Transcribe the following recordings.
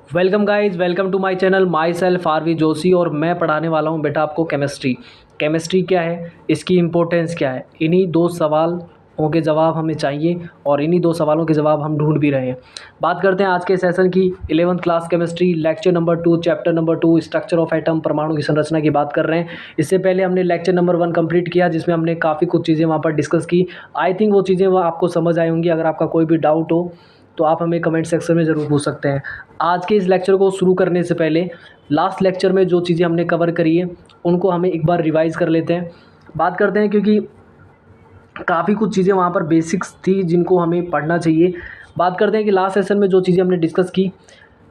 Welcome guys, welcome to my channel. Myself RV Joshi और मैं पढ़ाने वाला हूं बेटा आपको केमिस्ट्री। केमिस्ट्री क्या है, इसकी इम्पोर्टेंस क्या है, इन्हीं दो सवालों के जवाब हमें चाहिए और इन्हीं दो सवालों के जवाब हम ढूंढ भी रहे हैं। बात करते हैं आज के सेशन की। 11th class chemistry, lecture number 2, chapter number 2, structure of atom, परमाणु की संरचना की बात कर रहे हैं। इससे पहले हमने लेक्चर नंबर 1 कंप्लीट किया, जिसमें हमने काफ़ी कुछ चीज़ें वहाँ पर डिस्कस की। आई थिंक वो चीज़ें वो आपको समझ आई होंगी। अगर आपका कोई भी डाउट हो तो आप हमें कमेंट सेक्शन में ज़रूर पूछ सकते हैं। आज के इस लेक्चर को शुरू करने से पहले लास्ट लेक्चर में जो चीज़ें हमने कवर करी है उनको हमें एक बार रिवाइज़ कर लेते हैं। बात करते हैं, क्योंकि काफ़ी कुछ चीज़ें वहाँ पर बेसिक्स थी जिनको हमें पढ़ना चाहिए। बात करते हैं कि लास्ट सेशन में जो चीज़ें हमने डिस्कस की,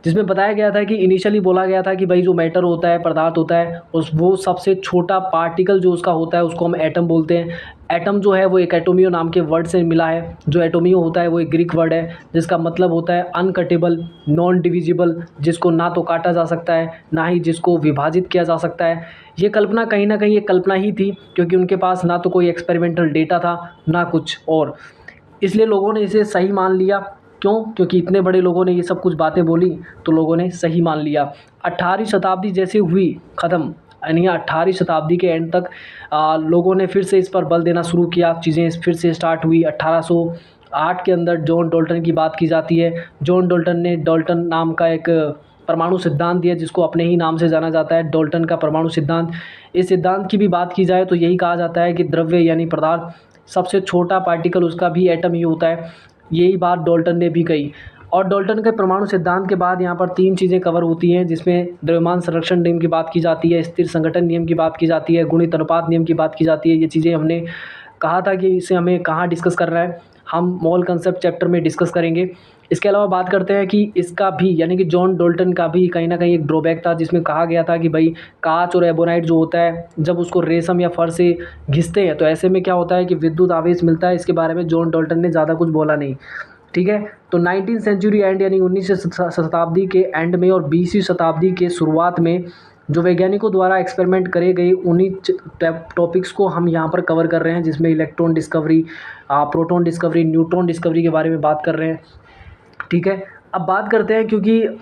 जिसमें बताया गया था कि इनिशियली बोला गया था कि भाई जो मैटर होता है, पदार्थ होता है, उस वो सबसे छोटा पार्टिकल जो उसका होता है उसको हम एटम बोलते हैं। एटम जो है वो एक एटोमियो नाम के वर्ड से मिला है। जो एटोमियो होता है वो एक ग्रीक वर्ड है जिसका मतलब होता है अनकटेबल, नॉन डिविजिबल, जिसको ना तो काटा जा सकता है ना ही जिसको विभाजित किया जा सकता है। ये कल्पना कहीं ना कहीं एक कल्पना ही थी, क्योंकि उनके पास ना तो कोई एक्सपेरिमेंटल डेटा था ना कुछ और, इसलिए लोगों ने इसे सही मान लिया। क्यों? क्योंकि इतने बड़े लोगों ने ये सब कुछ बातें बोली तो लोगों ने सही मान लिया। 18वीं शताब्दी जैसे हुई ख़त्म, यानी 18वीं शताब्दी के एंड तक लोगों ने फिर से इस पर बल देना शुरू किया। चीज़ें फिर से स्टार्ट हुई। 1808 के अंदर जॉन डाल्टन की बात की जाती है। जॉन डाल्टन ने डाल्टन नाम का एक परमाणु सिद्धांत दिया, जिसको अपने ही नाम से जाना जाता है, डाल्टन का परमाणु सिद्धांत। इस सिद्धांत की भी बात की जाए तो यही कहा जाता है कि द्रव्य यानी पदार्थ सबसे छोटा पार्टिकल उसका भी एटम ही होता है। यही बात डाल्टन ने भी कही। और डाल्टन के परमाणु सिद्धांत के बाद यहाँ पर 3 चीज़ें कवर होती हैं, जिसमें द्रव्यमान संरक्षण नियम की बात की जाती है, स्थिर संघटन नियम की बात की जाती है, गुणित अनुपात नियम की बात की जाती है। ये चीज़ें हमने कहा था कि इसे हमें कहाँ डिस्कस करना है, हम मोल कंसेप्ट चैप्टर में डिस्कस करेंगे। इसके अलावा बात करते हैं कि इसका भी यानी कि जॉन डाल्टन का भी कहीं ना कहीं एक ड्रॉबैक था, जिसमें कहा गया था कि भाई कांच और एबोनाइट जो होता है, जब उसको रेशम या फर से घिसते हैं तो ऐसे में क्या होता है कि विद्युत आवेश मिलता है। इसके बारे में जॉन डाल्टन ने ज़्यादा कुछ बोला नहीं। ठीक है, तो 19वीं सेंचुरी एंड यानी 19वीं शताब्दी के एंड में और 20वीं शताब्दी के शुरुआत में जो वैज्ञानिकों द्वारा एक्सपेरिमेंट करे गए उन्हीं टॉपिक्स को हम यहाँ पर कवर कर रहे हैं, जिसमें electron discovery, proton discovery, neutron discovery के बारे में बात कर रहे हैं। ठीक है, अब बात करते हैं, क्योंकि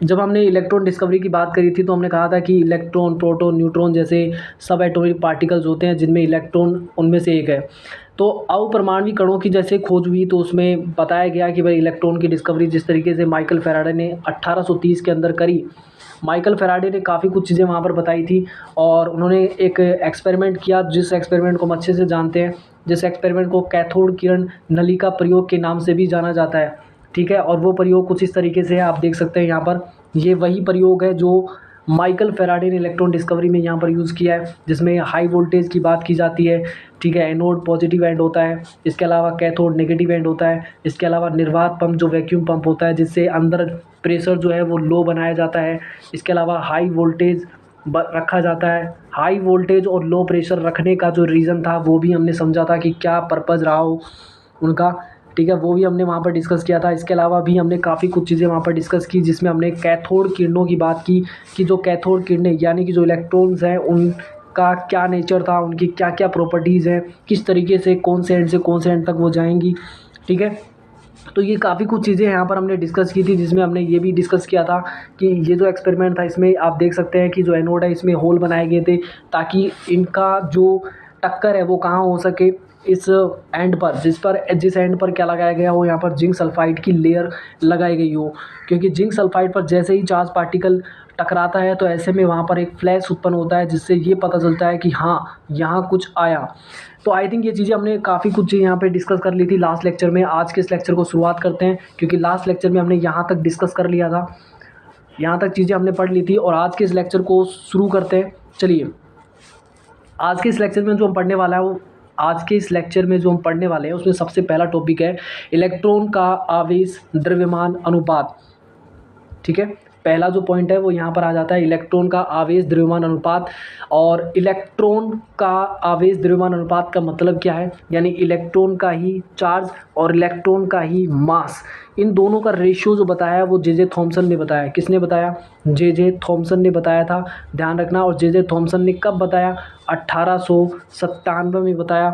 जब हमने इलेक्ट्रॉन डिस्कवरी की बात करी थी तो हमने कहा था कि इलेक्ट्रॉन, प्रोटॉन, न्यूट्रॉन जैसे सब एटॉमिक पार्टिकल्स होते हैं जिनमें इलेक्ट्रॉन उनमें से एक है। तो अवपरमाणु कणों की जैसे खोज हुई तो उसमें बताया गया कि भाई इलेक्ट्रॉन की डिस्कवरी जिस तरीके से माइकल फैराडे ने 1830 के अंदर करी। माइकल फैराडे ने काफ़ी कुछ चीज़ें वहाँ पर बताई थी और उन्होंने एक एक्सपेरिमेंट किया, जिस एक्सपेरिमेंट को हम अच्छे से जानते हैं, जिस एक्सपेरिमेंट को कैथोड किरण नलिका प्रयोग के नाम से भी जाना जाता है। ठीक है, और वो प्रयोग कुछ इस तरीके से है, आप देख सकते हैं यहाँ पर। ये वही प्रयोग है जो माइकल फैराडे ने इलेक्ट्रॉन डिस्कवरी में यहाँ पर यूज़ किया है, जिसमें हाई वोल्टेज की बात की जाती है। ठीक है, एनोड पॉजिटिव एंड होता है, इसके अलावा कैथोड नेगेटिव एंड होता है, इसके अलावा निर्वात पंप जो वैक्यूम पंप होता है जिससे अंदर प्रेशर जो है वो लो बनाया जाता है। इसके अलावा हाई वोल्टेज रखा जाता है। हाई वोल्टेज और लो प्रेशर रखने का जो रीज़न था वो भी हमने समझा था कि क्या पर्पज़ रहा हो उनका। ठीक है, वो भी हमने वहाँ पर डिस्कस किया था। इसके अलावा भी हमने काफ़ी कुछ चीज़ें वहाँ पर डिस्कस की, जिसमें हमने कैथोड किरणों की बात की कि जो कैथोड किरणें यानी कि जो इलेक्ट्रॉन्स हैं उनका क्या नेचर था, उनकी क्या क्या प्रॉपर्टीज़ हैं, किस तरीके से कौन से एंड तक वो जाएंगी। ठीक है, तो ये काफ़ी कुछ चीज़ें यहाँ पर हमने डिस्कस की थी, जिसमें हमने ये भी डिस्कस किया था कि ये जो एक्सपेरिमेंट था इसमें आप देख सकते हैं कि जो एनोड है इसमें होल बनाए गए थे ताकि इनका जो टक्कर है वो कहाँ हो सके, इस एंड पर, जिस एंड पर क्या लगाया गया हो, यहाँ पर जिंक सल्फाइड की लेयर लगाई गई हो। क्योंकि जिंक सल्फाइड पर जैसे ही चार्ज पार्टिकल टकराता है तो ऐसे में वहाँ पर एक फ्लैश उत्पन्न होता है, जिससे ये पता चलता है कि हाँ यहाँ कुछ आया। तो आई थिंक ये चीज़ें हमने काफ़ी कुछ चीज़ यहाँ पे डिस्कस कर ली थी लास्ट लेक्चर में। आज के इस लेक्चर को शुरुआत करते हैं, क्योंकि लास्ट लेक्चर में हमने यहाँ तक डिस्कस कर लिया था, यहाँ तक चीज़ें हमने पढ़ ली थी, और आज के इस लेक्चर को शुरू करते हैं। चलिए, आज के इस लेक्चर में जो हम पढ़ने वाला है वो आज के इस लेक्चर में जो हम पढ़ने वाले हैं उसमें सबसे पहला टॉपिक है इलेक्ट्रॉन का आवेश द्रव्यमान अनुपात। ठीक है, पहला जो पॉइंट है वो यहाँ पर आ जाता है इलेक्ट्रॉन का आवेश द्रव्यमान अनुपात। और इलेक्ट्रॉन का आवेश द्रव्यमान अनुपात का मतलब क्या है, यानी इलेक्ट्रॉन का ही चार्ज और इलेक्ट्रॉन का ही मास, इन दोनों का रेशियो जो बताया है वो जे थॉमसन ने बताया। किसने बताया? जे थॉमसन ने बताया था, ध्यान रखना। और जे थॉमसन ने कब बताया? 1897 में बताया।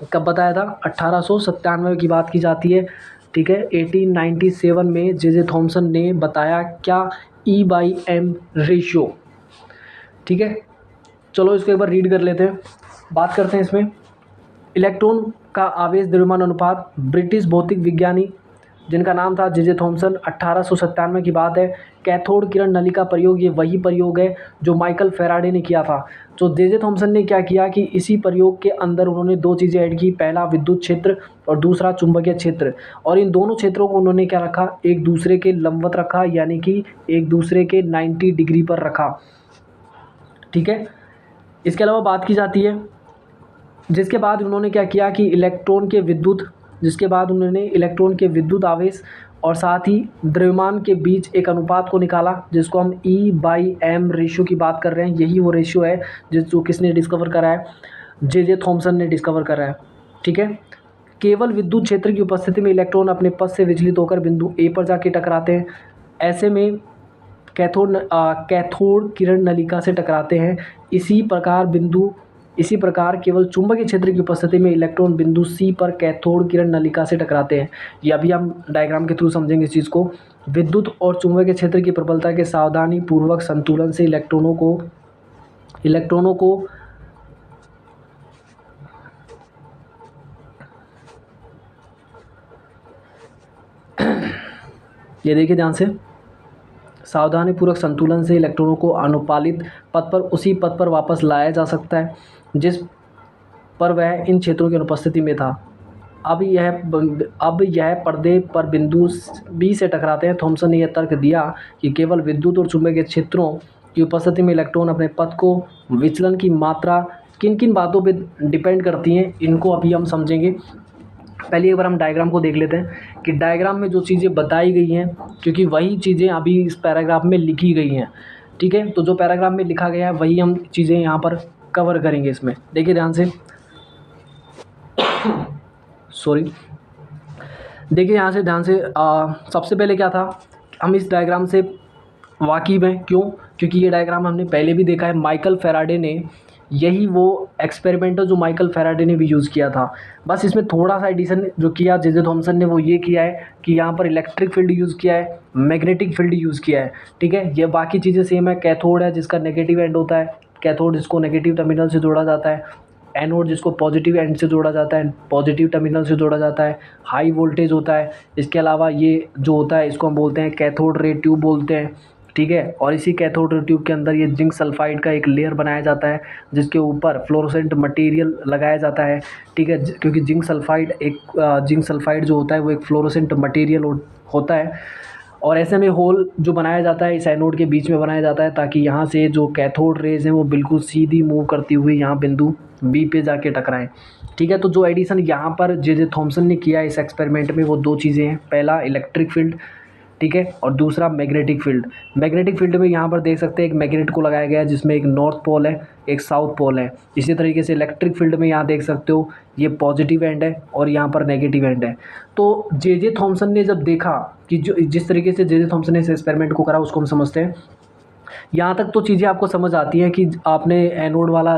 कब बताया था? 1897 की बात की जाती है। ठीक है। 1897 में जे थॉमसन ने बताया क्या, E/M रेशियो, ठीक है। चलो इसको एक बार रीड कर लेते हैं, बात करते हैं इसमें। इलेक्ट्रॉन का आवेश द्रव्यमान अनुपात, ब्रिटिश भौतिक विज्ञानी जिनका नाम था जे थॉमसन, 1897 की बात है। कैथोड किरण नली का प्रयोग, ये वही प्रयोग है जो माइकल फैराडे ने किया था। तो जे थॉमसन ने क्या किया कि इसी प्रयोग के अंदर उन्होंने दो चीज़ें ऐड की, पहला विद्युत क्षेत्र और दूसरा चुंबकीय क्षेत्र। और इन दोनों क्षेत्रों को उन्होंने क्या रखा, एक दूसरे के लंबवत रखा, यानी कि एक दूसरे के 90 डिग्री पर रखा, ठीक है। इसके अलावा बात की जाती है, जिसके बाद उन्होंने क्या किया कि इलेक्ट्रॉन के विद्युत आवेश और साथ ही द्रव्यमान के बीच एक अनुपात को निकाला, जिसको हम E/M रेशियो की बात कर रहे हैं। यही वो रेशियो है जो किसने डिस्कवर करा है, जे थॉमसन ने डिस्कवर करा है, ठीक है। केवल विद्युत क्षेत्र की उपस्थिति में इलेक्ट्रॉन अपने पथ से विचलित होकर बिंदु ए पर जाके टकराते हैं। ऐसे में कैथोड किरण नलिका से टकराते हैं। इसी प्रकार केवल चुंबकीय क्षेत्र की उपस्थिति में इलेक्ट्रॉन बिंदु सी पर कैथोड किरण नलिका से टकराते हैं। ये अभी हम डायग्राम के थ्रू समझेंगे इस चीज़ को। विद्युत और चुंबकीय क्षेत्र की प्रबलता के सावधानी पूर्वक संतुलन से इलेक्ट्रॉनों को ये देखिए ध्यान से, सावधानीपूर्वक संतुलन से इलेक्ट्रॉनों को अनुपालित पथ पर उसी पथ पर वापस लाया जा सकता है जिस पर वह इन क्षेत्रों की अनुपस्थिति में था। अब यह पर्दे पर बिंदु बी से टकराते हैं। थॉमसन ने यह तर्क दिया कि केवल विद्युत और चुंबकीय क्षेत्रों की उपस्थिति में इलेक्ट्रॉन अपने पथ को विचलन की मात्रा किन किन बातों पे डिपेंड करती हैं, इनको अभी हम समझेंगे। पहले एक बार हम डायग्राम को देख लेते हैं कि डायग्राम में जो चीज़ें बताई गई हैं, क्योंकि वही चीज़ें अभी इस पैराग्राफ में लिखी गई हैं, ठीक है। तो जो पैराग्राफ में लिखा गया है वही हम चीज़ें यहाँ पर कवर करेंगे इसमें। देखिए ध्यान से, देखिए यहाँ से ध्यान से, सबसे पहले क्या था, हम इस डायग्राम से वाकिफ़ हैं। क्यों? क्योंकि ये डायग्राम हमने पहले भी देखा है। माइकल फैराडे ने, यही वो एक्सपेरिमेंट है जो माइकल फैराडे ने भी यूज़ किया था। बस इसमें थोड़ा सा एडिशन जो किया जे थॉमसन ने, वो ये किया है कि यहाँ पर इलेक्ट्रिक फील्ड यूज़ किया है, मैग्नेटिक फील्ड यूज़ किया है, ठीक है। ये बाकी चीज़ें सेम है। कैथोड है जिसका नेगेटिव एंड होता है, कैथोड जिसको नेगेटिव टर्मिनल से जोड़ा जाता है, एनोड जिसको पॉजिटिव एंड से जोड़ा जाता है, पॉजिटिव टर्मिनल से जोड़ा जाता है, हाई वोल्टेज होता है। इसके अलावा ये जो होता है इसको हम बोलते हैं कैथोड रे ट्यूब बोलते हैं, ठीक है। और इसी कैथोड रे ट्यूब के अंदर ये जिंक सल्फाइड का एक लेयर बनाया जाता है जिसके ऊपर फ्लोरोसेंट मटेरियल लगाया जाता है, ठीक है। क्योंकि जिंक सल्फाइड जो होता है वो एक फ्लोरोसेंट मटेरियल होता है। और ऐसे में होल जो बनाया जाता है इस एनोड के बीच में बनाया जाता है, ताकि यहाँ से जो कैथोड रेज हैं वो बिल्कुल सीधी मूव करती हुई यहाँ बिंदु बी पे जाके टकराएं, ठीक है। तो जो एडिशन यहाँ पर जे थॉमसन ने किया इस एक्सपेरिमेंट में, वो दो चीज़ें हैं। पहला इलेक्ट्रिक फील्ड, ठीक है, और दूसरा मैग्नेटिक फील्ड। मैग्नेटिक फील्ड में यहाँ पर देख सकते हैं एक मैग्नेट को लगाया गया है जिसमें एक नॉर्थ पोल है, एक साउथ पोल है। इसी तरीके से इलेक्ट्रिक फील्ड में यहाँ देख सकते हो ये पॉजिटिव एंड है और यहाँ पर नेगेटिव एंड है। तो जे थॉमसन ने जब देखा कि जिस तरीके से जे थॉमसन ने इस एक्सपेरिमेंट को करा उसको हम समझते हैं। यहाँ तक तो चीज़ें आपको समझ आती हैं कि आपने एनोड वाला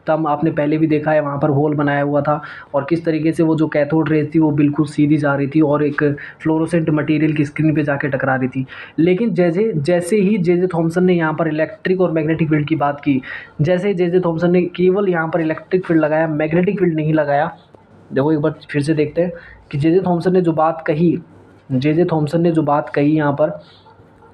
टर्म आपने पहले भी देखा है, वहाँ पर होल बनाया हुआ था और किस तरीके से वो जो कैथोड रेज थी वो बिल्कुल सीधी जा रही थी और एक फ्लोरोसेंट मटेरियल की स्क्रीन पे जाके टकरा रही थी। लेकिन जैसे ही जे थॉमसन ने यहाँ पर इलेक्ट्रिक और मैग्नेटिक फील्ड की बात की, जैसे जे थॉमसन ने केवल यहाँ पर इलेक्ट्रिक फील्ड लगाया, मैग्नेटिक फील्ड नहीं लगाया। देखो एक बार फिर से देखते हैं कि जे थॉमसन ने जो बात कही यहाँ पर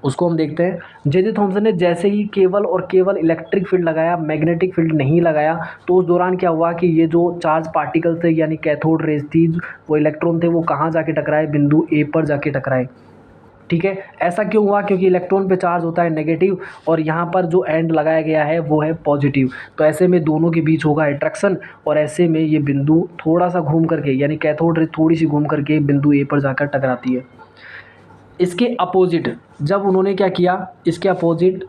उसको हम देखते हैं। जे थॉमसन ने जैसे ही केवल और केवल इलेक्ट्रिक फील्ड लगाया, मैग्नेटिक फील्ड नहीं लगाया, तो उस दौरान क्या हुआ कि ये जो चार्ज पार्टिकल थे यानी कैथोड रेज थी, वो इलेक्ट्रॉन थे, वो कहाँ जाके टकराए, बिंदु ए पर जाके टकराए, ठीक है। ऐसा क्यों हुआ? क्योंकि इलेक्ट्रॉन पे चार्ज होता है नेगेटिव और यहाँ पर जो एंड लगाया गया है वो है पॉजिटिव। तो ऐसे में दोनों के बीच होगा अट्रैक्शन और ऐसे में ये बिंदु थोड़ा सा घूम करके, यानी कैथोड रेज थोड़ी सी घूम करके बिंदु ए पर जाकर टकराती है। इसके अपोजिट जब उन्होंने क्या किया, इसके अपोजिट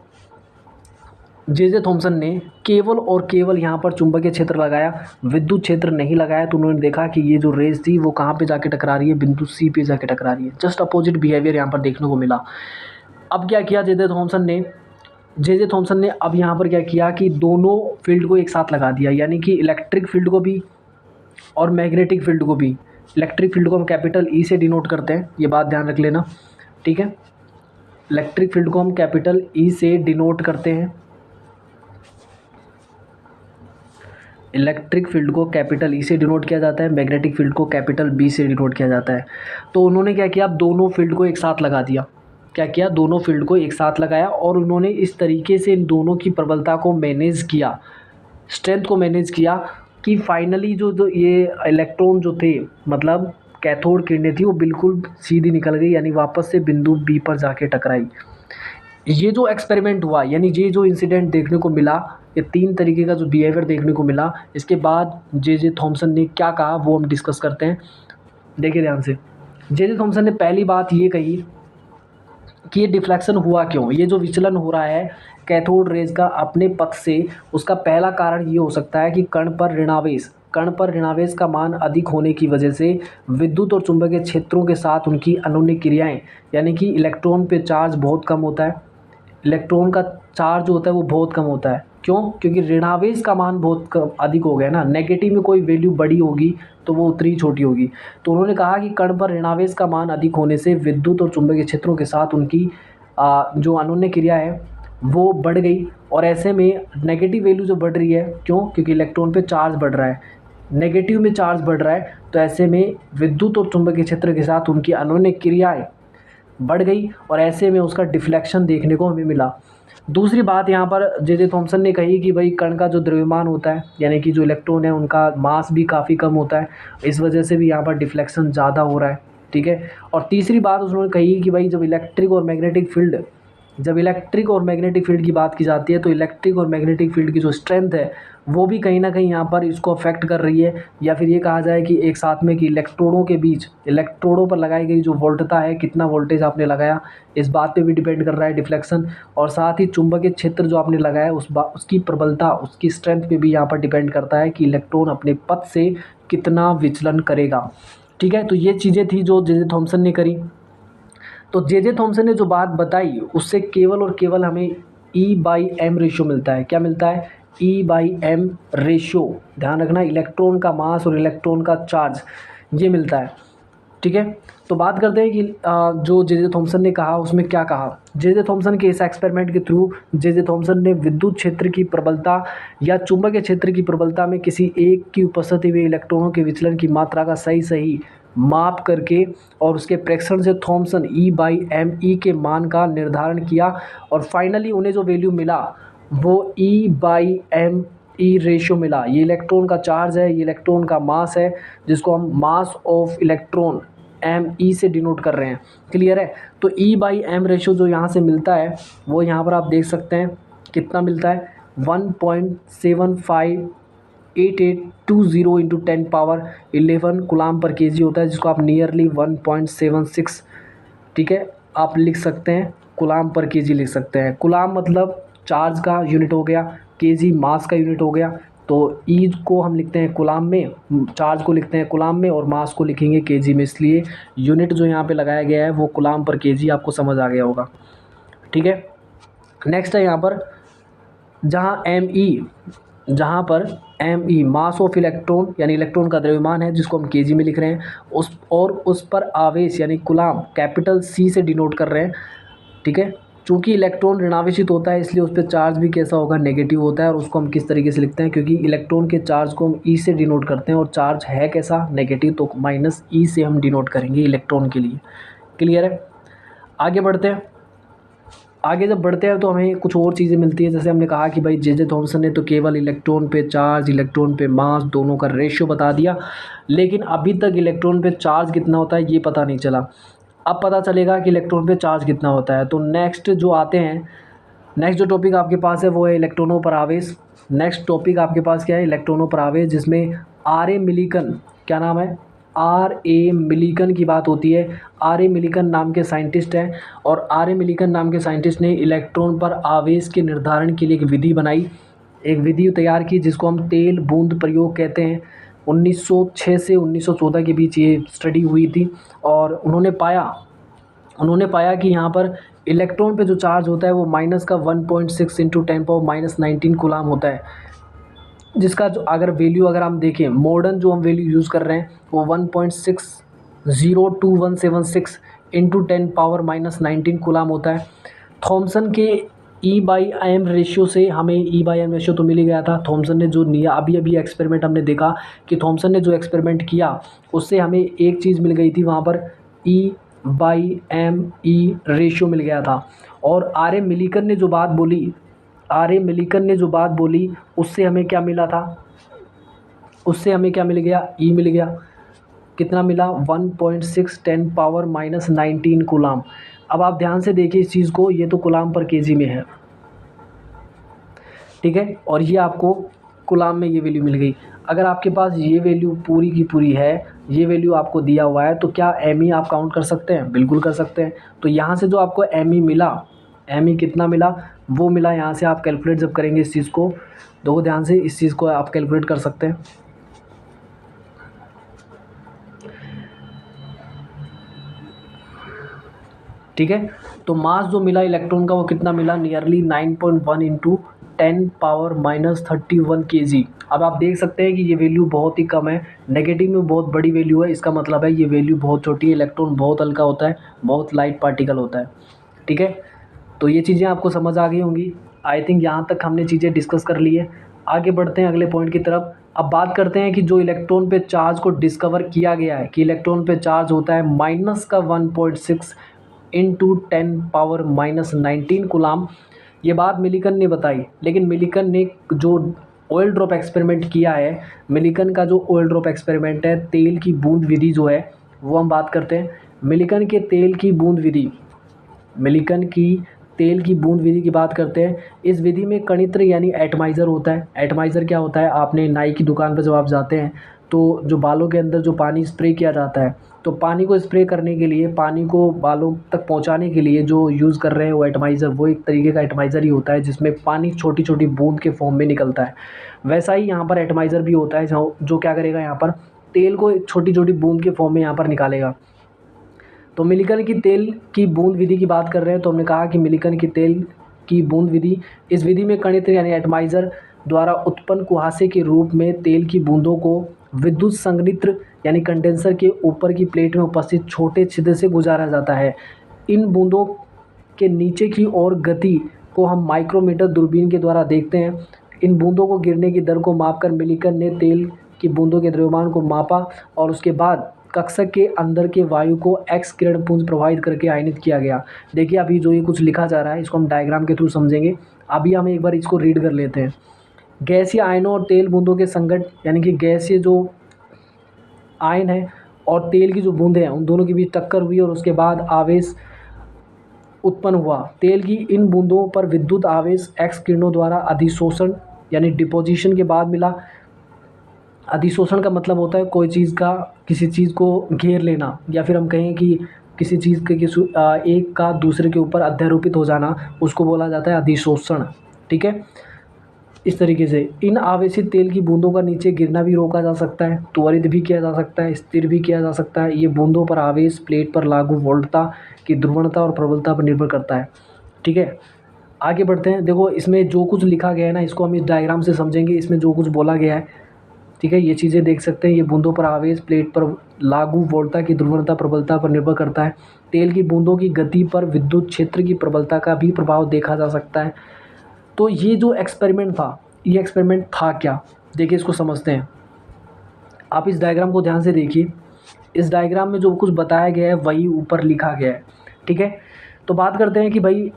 जे थॉमसन ने केवल और केवल यहाँ पर चुंबकीय क्षेत्र लगाया, विद्युत क्षेत्र नहीं लगाया। तो उन्होंने देखा कि ये जो रेज थी वो कहाँ पे जाके टकरा रही है, बिंदु सी पे जाके टकरा रही है। जस्ट अपोजिट बिहेवियर यहाँ पर देखने को मिला। अब क्या किया जे थॉमसन ने अब यहाँ पर क्या किया कि दोनों फील्ड को एक साथ लगा दिया, यानी कि इलेक्ट्रिक फील्ड को भी और मैग्नेटिक फील्ड को भी इलेक्ट्रिक फील्ड को हम कैपिटल ई से डिनोट करते हैं, ये बात ध्यान रख लेना, ठीक है। इलेक्ट्रिक फील्ड को हम कैपिटल ई से डिनोट करते हैं, इलेक्ट्रिक फील्ड को कैपिटल ई से डिनोट किया जाता है, मैग्नेटिक फील्ड को कैपिटल बी से डिनोट किया जाता है। तो उन्होंने क्या किया, दोनों फील्ड को एक साथ लगा दिया, क्या किया, दोनों फील्ड को एक साथ लगाया और उन्होंने इस तरीके से इन दोनों की प्रबलता को मैनेज किया, स्ट्रेंथ को मैनेज किया कि फाइनली जो ये इलेक्ट्रॉन जो थे, मतलब कैथोड किरणें थी, वो बिल्कुल सीधी निकल गई, यानी वापस से बिंदु बी पर जाके टकराई। ये जो एक्सपेरिमेंट हुआ, यानी ये जो इंसिडेंट देखने को मिला, ये 3 तरीके का जो बिहेवियर देखने को मिला, इसके बाद जे थॉमसन ने क्या कहा वो हम डिस्कस करते हैं। देखिए ध्यान से, जे थॉमसन ने पहली बात ये कही कि ये डिफ्लेक्शन हुआ क्यों, ये जो विचलन हो रहा है कैथोड रेज का अपने पथ से, उसका पहला कारण ये हो सकता है कि कण पर ऋणावेश का मान अधिक होने की वजह से विद्युत और चुंबकीय क्षेत्रों के साथ उनकी अनोन्य क्रियाएं, यानी कि इलेक्ट्रॉन पे चार्ज बहुत कम होता है, इलेक्ट्रॉन का चार्ज जो होता है वो बहुत कम होता है। क्यों? क्योंकि ऋणावेश का मान बहुत अधिक हो गया ना, नेगेटिव में कोई वैल्यू बड़ी होगी तो वो उतनी ही छोटी होगी। तो उन्होंने कहा कि कण पर ऋणावेश का मान अधिक होने से विद्युत और चुंबकीय क्षेत्रों के साथ उनकी जो अनोन्य क्रिया है वो बढ़ गई, और ऐसे में नेगेटिव वैल्यू जो बढ़ रही है, क्यों? क्योंकि इलेक्ट्रॉन पे चार्ज बढ़ रहा है, नेगेटिव में चार्ज बढ़ रहा है, तो ऐसे में विद्युत और चुंबकीय क्षेत्र के साथ उनकी अनोन्य क्रियाएं बढ़ गई और ऐसे में उसका डिफ्लेक्शन देखने को हमें मिला। दूसरी बात यहाँ पर जे थॉमसन ने कही कि भाई कण का जो द्रव्यमान होता है, यानी कि जो इलेक्ट्रॉन है उनका मास भी काफ़ी कम होता है, इस वजह से भी यहाँ पर डिफ्लेक्शन ज़्यादा हो रहा है, ठीक है। और तीसरी बात उन्होंने कही कि भाई जब इलेक्ट्रिक और मैग्नेटिक फील्ड की बात की जाती है, तो इलेक्ट्रिक और मैग्नेटिक फील्ड की जो स्ट्रेंथ है वो भी कहीं ना कहीं यहाँ पर इसको अफेक्ट कर रही है, या फिर ये कहा जाए कि एक साथ में कि इलेक्ट्रोडों के बीच, इलेक्ट्रोडों पर लगाई गई जो वोल्टता है, कितना वोल्टेज आपने लगाया, इस बात पे भी डिपेंड कर रहा है डिफ्लेक्शन, और साथ ही चुंबकीय क्षेत्र जो आपने लगाया उसकी प्रबलता, उसकी स्ट्रेंथ पे भी यहाँ पर डिपेंड करता है कि इलेक्ट्रॉन अपने पथ से कितना विचलन करेगा, ठीक है। तो ये चीज़ें थी जो जे थॉमसन ने करी। तो जे थॉमसन ने जो बात बताई उससे केवल और केवल हमें E/m रेशियो मिलता है। क्या मिलता है? E/m रेशियो, ध्यान रखना, इलेक्ट्रॉन का मास और इलेक्ट्रॉन का चार्ज, ये मिलता है, ठीक है। तो बात करते हैं कि जो जे थॉमसन ने कहा उसमें क्या कहा। जे थॉमसन के इस एक्सपेरिमेंट के थ्रू जे थॉमसन ने विद्युत क्षेत्र की प्रबलता या चुंबकीय क्षेत्र की प्रबलता में किसी एक की उपस्थिति में इलेक्ट्रॉनों के विचलन की मात्रा का सही माप करके और उसके प्रेक्षण से थॉमसन E/m के मान का निर्धारण किया, और फाइनली उन्हें जो वैल्यू मिला वो E/m रेशियो मिला। ये इलेक्ट्रॉन का चार्ज है, ये इलेक्ट्रॉन का मास है, जिसको हम मास ऑफ इलेक्ट्रॉन me से डिनोट कर रहे हैं, क्लियर है। तो E/m रेशियो जो यहाँ से मिलता है वो यहाँ पर आप देख सकते हैं कितना मिलता है, 1.758820 इंटू 10⁻11 कूलाम पर केजी होता है, जिसको आप नियरली 1.76, ठीक है, आप लिख सकते हैं, कूलाम पर केजी लिख सकते हैं। कूलाम मतलब चार्ज का यूनिट हो गया, केजी मास का यूनिट हो गया। तो ई को हम लिखते हैं कूलाम में, चार्ज को लिखते हैं कूलाम में, और मास को लिखेंगे केजी में, इसलिए यूनिट जो यहाँ पे लगाया गया है वो कूलाम पर केजी, आपको समझ आ गया होगा, ठीक है। नेक्स्ट है यहाँ पर जहाँ पर me मास ऑफ इलेक्ट्रॉन, यानी इलेक्ट्रॉन का द्रव्यमान है, जिसको हम केजी में लिख रहे हैं, उस पर आवेश यानी कूलाम कैपिटल C से डिनोट कर रहे हैं, ठीक है। चूँकि इलेक्ट्रॉन ऋणावेशित होता है इसलिए उस पर चार्ज भी कैसा होगा, नेगेटिव होता है, और उसको हम किस तरीके से लिखते हैं, क्योंकि इलेक्ट्रॉन के चार्ज को हम E से डिनोट करते हैं और चार्ज है कैसा, नेगेटिव, तो -E से हम डिनोट करेंगे इलेक्ट्रॉन के लिए, क्लियर है। आगे बढ़ते हैं। आगे जब बढ़ते हैं तो हमें कुछ और चीज़ें मिलती है, जैसे हमने कहा कि भाई जे थॉमसन ने तो केवल इलेक्ट्रॉन पे चार्ज, इलेक्ट्रॉन पे मास दोनों का रेशियो बता दिया, लेकिन अभी तक इलेक्ट्रॉन पे चार्ज कितना होता है ये पता नहीं चला। अब पता चलेगा कि इलेक्ट्रॉन पे चार्ज कितना होता है। तो नेक्स्ट जो टॉपिक आपके पास है वो है इलेक्ट्रॉनों पर आवेश। नेक्स्ट टॉपिक आपके पास क्या है, इलेक्ट्रॉनों पर आवेश, जिसमें R.A. मिलिकन, क्या नाम है, R.A. मिलिकन की बात होती है। R.A. मिलिकन नाम के साइंटिस्ट हैं, और R.A. मिलिकन नाम के साइंटिस्ट ने इलेक्ट्रॉन पर आवेश के निर्धारण के लिए एक विधि बनाई, एक विधि तैयार की, जिसको हम तेल बूंद प्रयोग कहते हैं। 1906 से 1914 के बीच ये स्टडी हुई थी, और उन्होंने पाया कि यहाँ पर इलेक्ट्रॉन पे जो चार्ज होता है वो -1.6 इंटू 10⁻19 कूलाम होता है। जिसका जो अगर वैल्यू अगर हम देखें, मॉडर्न जो हम वैल्यू यूज़ कर रहे हैं वो 1.602176 इंटू 10⁻⁻19 कूलाम होता है। थॉमसन के E/M रेशियो से हमें E/M रेशियो तो मिल ही गया था। थॉमसन ने जो लिया, अभी अभी एक्सपेरिमेंट हमने देखा कि थॉमसन ने जो एक्सपेरिमेंट किया उससे हमें एक चीज़ मिल गई थी, वहाँ पर E/M रेशियो मिल गया था। और R.M. मिलिकन ने जो बात बोली, उससे हमें क्या मिला था, उससे हमें क्या मिल गया, E मिल गया। कितना मिला, 1.6 10⁻⁻19 कूलाम। अब आप ध्यान से देखिए इस चीज़ को, ये तो कूलाम पर केजी में है, ठीक है, और ये आपको कूलाम में ये वैल्यू मिल गई। अगर आपके पास ये वैल्यू पूरी की पूरी है, ये वैल्यू आपको दिया हुआ है, तो क्या ME आप काउंट कर सकते हैं? बिल्कुल कर सकते हैं। तो यहाँ से जो आपको ME मिला, ME कितना मिला, वो मिला। यहाँ से आप कैलकुलेट जब करेंगे इस चीज़ को, देखो ध्यान से, इस चीज़ को आप कैलकुलेट कर सकते हैं, ठीक है। तो मास जो मिला इलेक्ट्रॉन का वो कितना मिला, नियरली 9.1 इंटू 10⁻31 kg। अब आप देख सकते हैं कि ये वैल्यू बहुत ही कम है, नेगेटिव में बहुत बड़ी वैल्यू है, इसका मतलब है ये वैल्यू बहुत छोटी है। इलेक्ट्रॉन बहुत हल्का होता है, बहुत लाइट पार्टिकल होता है, ठीक है। तो ये चीज़ें आपको समझ आ गई होंगी। आई थिंक यहाँ तक हमने चीज़ें डिस्कस कर ली है। आगे बढ़ते हैं अगले पॉइंट की तरफ। अब बात करते हैं कि जो इलेक्ट्रॉन पे चार्ज को डिस्कवर किया गया है कि इलेक्ट्रॉन पे चार्ज होता है -1.6 इंटू 10⁻⁻19 कूलाम। ये बात मिलिकन ने बताई, लेकिन मिलिकन ने जो ऑयल ड्रॉप एक्सपेरिमेंट किया है, मिलिकन का जो ऑयल ड्रॉप एक्सपेरिमेंट है, तेल की बूंद विधि जो है वो हम बात करते हैं। मिलिकन के तेल की बूंद विधि, मिलिकन की तेल की बूंद विधि की बात करते हैं। इस विधि में कणित्र यानी एटमाइज़र होता है। एटमाइज़र क्या होता है, आपने नाई की दुकान पर जब आप जाते हैं तो जो बालों के अंदर जो पानी स्प्रे किया जाता है, तो पानी को स्प्रे करने के लिए, पानी को बालों तक पहुंचाने के लिए जो यूज़ कर रहे हैं वो एटमाइज़र, वो एक तरीके का एटमाइज़र ही होता है जिसमें पानी छोटी छोटी बूंद के फॉर्म में निकलता है। वैसा ही यहाँ पर एटमाइज़र भी होता है जो क्या करेगा, यहाँ पर तेल को छोटी छोटी बूंद के फॉर्म में यहाँ पर निकालेगा। तो मिलिकन की तेल की बूंद विधि की बात कर रहे हैं, तो हमने कहा कि मिलिकन की तेल की बूंद विधि, इस विधि में कणित्र यानी एटमाइज़र द्वारा उत्पन्न कुहासे के रूप में तेल की बूंदों को विद्युत संघनित्र यानी कंडेंसर के ऊपर की प्लेट में उपस्थित छोटे छिद्र से गुजारा जाता है। इन बूंदों के नीचे की ओर गति को हम माइक्रोमीटर दूरबीन के द्वारा देखते हैं। इन बूंदों को गिरने की दर को मापकर मिलिकन ने तेल की बूंदों के द्रव्यमान को मापा और उसके बाद कक्षक के अंदर के वायु को एक्स किरण पुंज प्रभावित करके आयनित किया गया। देखिए अभी जो ये कुछ लिखा जा रहा है इसको हम डायग्राम के थ्रू समझेंगे। अभी हम एक बार इसको रीड कर लेते हैं। गैसीय आयनों और तेल बूंदों के संघट, यानी कि गैसीय जो आयन है और तेल की जो बूंदें हैं उन दोनों के बीच टक्कर हुई और उसके बाद आवेश उत्पन्न हुआ। तेल की इन बूंदों पर विद्युत आवेश एक्स किरणों द्वारा अधिशोषण यानी डिपोजिशन के बाद मिला। अधिशोषण का मतलब होता है कोई चीज़ का, किसी चीज़ को घेर लेना, या फिर हम कहें कि किसी चीज़ के एक का दूसरे के ऊपर अध्यारोपित हो जाना, उसको बोला जाता है अधिशोषण, ठीक है। इस तरीके से इन आवेशित तेल की बूंदों का नीचे गिरना भी रोका जा सकता है, त्वरित भी किया जा सकता है, स्थिर भी किया जा सकता है। ये बूंदों पर आवेश प्लेट पर लागू वोल्टता की ध्रुवणता और प्रबलता पर निर्भर करता है, ठीक है। आगे बढ़ते हैं। देखो इसमें जो कुछ लिखा गया है ना, इसको हम इस डायग्राम से समझेंगे। इसमें जो कुछ बोला गया है, ठीक है, ये चीज़ें देख सकते हैं। ये बूंदों पर आवेश प्लेट पर लागू वोल्टता की ध्रुवणता प्रबलता पर निर्भर करता है। तेल की बूंदों की गति पर विद्युत क्षेत्र की प्रबलता का भी प्रभाव देखा जा सकता है। तो ये जो एक्सपेरिमेंट था, ये एक्सपेरिमेंट था क्या, देखिए इसको समझते हैं। आप इस डायग्राम को ध्यान से देखिए। इस डायग्राम में जो कुछ बताया गया है वही ऊपर लिखा गया है, ठीक है। तो बात करते हैं कि भाई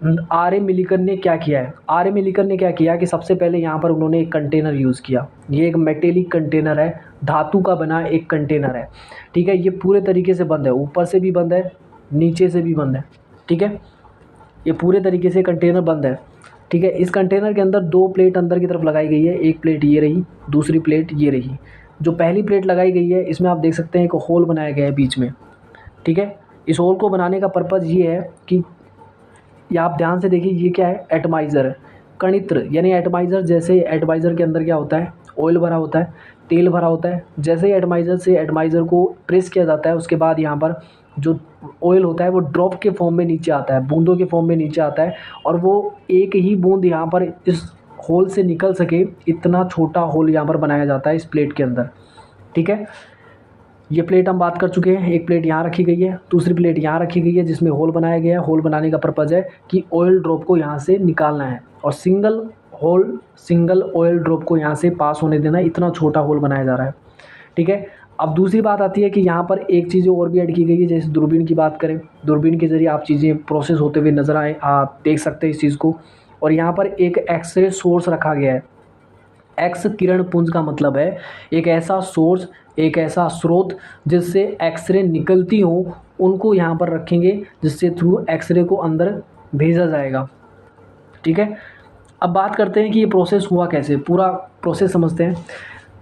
R.M. मिलिकन ने क्या किया है। R.M. मिलिकन ने क्या किया कि सबसे पहले यहाँ पर उन्होंने एक कंटेनर यूज़ किया। ये एक मेटेलिक कंटेनर है, धातु का बना एक कंटेनर है, ठीक है। ये पूरे तरीके से बंद है, ऊपर से भी बंद है, नीचे से भी बंद है, ठीक है। ये पूरे तरीके से कंटेनर बंद है, ठीक है। इस कंटेनर के अंदर दो प्लेट अंदर की तरफ लगाई गई है। एक प्लेट ये रही, दूसरी प्लेट ये रही। जो पहली प्लेट लगाई गई है इसमें आप देख सकते हैं एक होल बनाया गया है बीच में, ठीक है। इस होल को बनाने का पर्पज़ ये है कि ये आप ध्यान से देखिए, ये क्या है, एटमाइज़र है, कणित्र यानी एटमाइज़र। जैसे एटमाइज़र के अंदर क्या होता है, ऑयल भरा होता है, तेल भरा होता है। जैसे ही एटमाइज़र से एटमाइज़र को प्रेस किया जाता है, उसके बाद यहाँ पर जो ऑयल होता है वो ड्रॉप के फॉर्म में नीचे आता है, बूंदों के फॉर्म में नीचे आता है। और वो एक ही बूंद यहाँ पर इस होल से निकल सके इतना छोटा होल यहाँ पर बनाया जाता है इस प्लेट के अंदर। ठीक है, ये प्लेट हम बात कर चुके हैं। एक प्लेट यहाँ रखी गई है, दूसरी प्लेट यहाँ रखी गई है जिसमें होल बनाया गया है। होल बनाने का पर्पज़ है कि ऑयल ड्रॉप को यहाँ से निकालना है और सिंगल ऑयल ड्रॉप को यहाँ से पास होने देना, इतना छोटा होल बनाया जा रहा है। ठीक है, अब दूसरी बात आती है कि यहाँ पर एक चीज़ और भी ऐड की गई है। जैसे दूरबीन की बात करें, दूरबीन के ज़रिए आप चीज़ें प्रोसेस होते हुए नज़र आए, आप देख सकते हैं इस चीज़ को। और यहाँ पर एक एक्सरे सोर्स रखा गया है। एक्स किरण पुंज का मतलब है एक ऐसा सोर्स, एक ऐसा स्रोत जिससे एक्सरे निकलती हो, उनको यहाँ पर रखेंगे जिससे थ्रू एक्सरे को अंदर भेजा जाएगा। ठीक है, अब बात करते हैं कि ये प्रोसेस हुआ कैसे, पूरा प्रोसेस समझते हैं।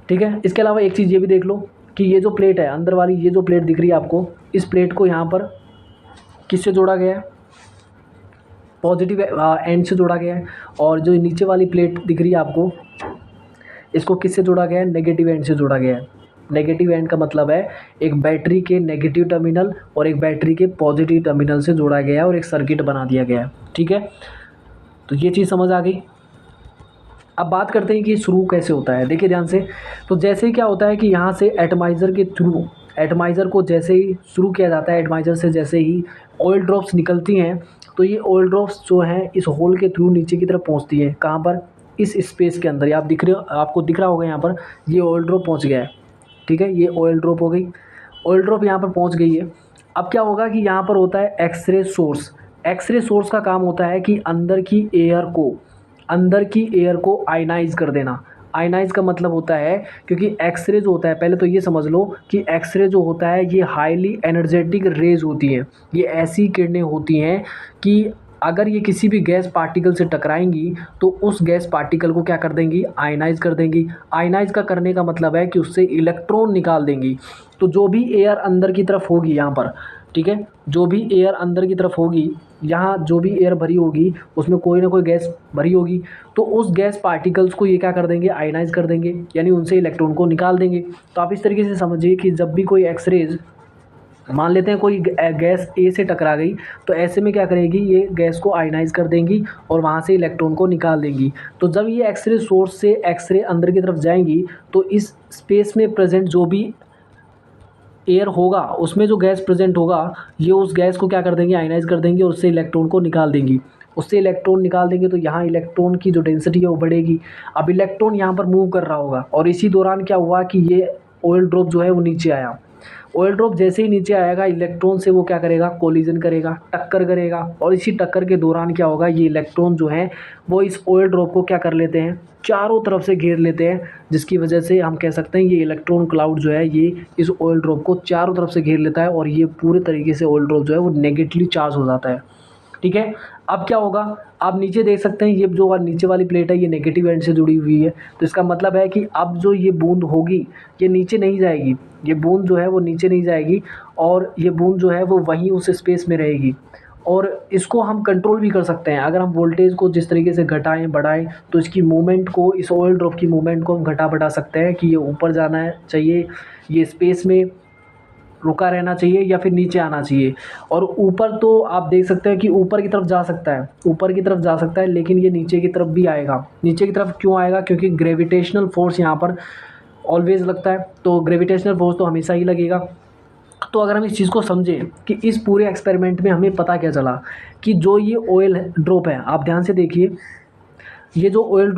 ठीक है, इसके अलावा एक चीज़ ये भी देख लो कि ये जो प्लेट है अंदर वाली, ये जो प्लेट दिख रही है आपको, इस प्लेट को यहाँ पर किससे जोड़ा गया है? पॉजिटिव एंड से जोड़ा गया है। और जो नीचे वाली प्लेट दिख रही है आपको, इसको किससे जोड़ा गया है? नेगेटिव एंड से जोड़ा गया है। नेगेटिव एंड का मतलब है एक बैटरी के नेगेटिव टर्मिनल और एक बैटरी के पॉजिटिव टर्मिनल से जोड़ा गया है और एक सर्किट बना दिया गया है। ठीक है, तो ये चीज़ समझ आ गई। अब बात करते हैं कि शुरू कैसे होता है। देखिए ध्यान से, तो जैसे ही क्या होता है कि यहाँ से एटमाइज़र के थ्रू, एटमाइज़र को जैसे ही शुरू किया जाता है, एटमाइज़र से जैसे ही ऑयल ड्रॉप्स निकलती हैं, तो ये ऑयल ड्रॉप्स जो हैं इस होल के थ्रू नीचे की तरफ पहुँचती है। कहाँ पर? इस स्पेस के अंदर। ये आप दिख रहे हो, आपको दिख रहा होगा यहाँ पर, ये ऑयल ड्रॉप पहुँच गया है। ठीक है, ये ऑयल ड्रॉप हो गई, ऑयल ड्रॉप यहाँ पर पहुँच गई है। अब क्या होगा कि यहाँ पर होता है एक्सरे सोर्स। एक्सरे सोर्स का काम होता है कि अंदर की एयर को आयनाइज कर देना। आयनाइज का मतलब होता है, क्योंकि एक्सरे जो होता है, पहले तो ये समझ लो कि एक्सरे जो होता है ये हाईली एनर्जेटिक रेज होती हैं। ये ऐसी किरणें होती हैं कि अगर ये किसी भी गैस पार्टिकल से टकराएंगी तो उस गैस पार्टिकल को क्या कर देंगी? आयनाइज कर देंगी। आयनाइज का करने का मतलब है कि उससे इलेक्ट्रॉन निकाल देंगी। तो जो भी एयर अंदर की तरफ होगी यहाँ पर, ठीक है, जो भी एयर अंदर की तरफ होगी, यहाँ जो भी एयर भरी होगी उसमें कोई ना कोई गैस भरी होगी, तो उस गैस पार्टिकल्स को ये क्या कर देंगे? आयनाइज कर देंगे, यानी उनसे इलेक्ट्रॉन को निकाल देंगे। तो आप इस तरीके से समझिए कि जब भी कोई एक्सरेज, मान लेते हैं कोई गैस ए से टकरा गई, तो ऐसे में क्या करेगी? ये गैस को आयनाइज कर देंगी और वहाँ से इलेक्ट्रॉन को निकाल देंगी। तो जब ये एक्सरे सोर्स से एक्सरे अंदर की तरफ जाएंगी तो इस स्पेस में प्रेजेंट जो भी एयर होगा, उसमें जो गैस प्रेजेंट होगा, ये उस गैस को क्या कर देंगे? आयनाइज कर देंगे और उससे इलेक्ट्रॉन को निकाल देंगी। उससे इलेक्ट्रॉन निकाल देंगे तो यहाँ इलेक्ट्रॉन की जो डेंसिटी है वो बढ़ेगी। अब इलेक्ट्रॉन यहाँ पर मूव कर रहा होगा और इसी दौरान क्या हुआ कि ये ऑयल ड्रॉप जो है वो नीचे आया। ऑयल ड्रॉप जैसे ही नीचे आएगा, इलेक्ट्रॉन से वो क्या करेगा? कोलिजन करेगा, टक्कर करेगा। और इसी टक्कर के दौरान क्या होगा? ये इलेक्ट्रॉन जो हैं वो इस ऑयल ड्रॉप को क्या कर लेते हैं? चारों तरफ से घेर लेते हैं, जिसकी वजह से हम कह सकते हैं ये इलेक्ट्रॉन क्लाउड जो है ये इस ऑयल ड्रॉप को चारों तरफ से घेर लेता है और ये पूरे तरीके से ऑयल ड्रॉप जो है वो नेगेटिवली चार्ज हो जाता है। ठीक है, अब क्या होगा? आप नीचे देख सकते हैं, ये जो नीचे वाली प्लेट है ये नेगेटिव एंड से जुड़ी हुई है। तो इसका मतलब है कि अब जो ये बूंद होगी ये नीचे नहीं जाएगी, ये बूंद जो है वो नीचे नहीं जाएगी और ये बूंद जो है वो वहीं उस स्पेस में रहेगी। और इसको हम कंट्रोल भी कर सकते हैं। अगर हम वोल्टेज को जिस तरीके से घटाएं बढ़ाएं तो इसकी मूवमेंट को, इस ऑयल ड्रॉप की मूवमेंट को हम घटा बढ़ा सकते हैं कि ये ऊपर जाना है चाहिए, ये स्पेस में रुका रहना चाहिए या फिर नीचे आना चाहिए। और ऊपर तो आप देख सकते हैं कि ऊपर की तरफ जा सकता है, ऊपर की तरफ जा सकता है, लेकिन ये नीचे की तरफ भी आएगा। नीचे की तरफ क्यों आएगा? क्योंकि ग्रेविटेशनल फोर्स यहाँ पर ऑलवेज़ लगता है, तो ग्रेविटेशनल फोर्स तो हमेशा ही लगेगा। तो अगर हम इस चीज़ को समझें कि इस पूरे एक्सपेरिमेंट में हमें पता क्या चला कि जो ये ऑयल ड्रॉप है, आप ध्यान से देखिए, ये जो ऑयल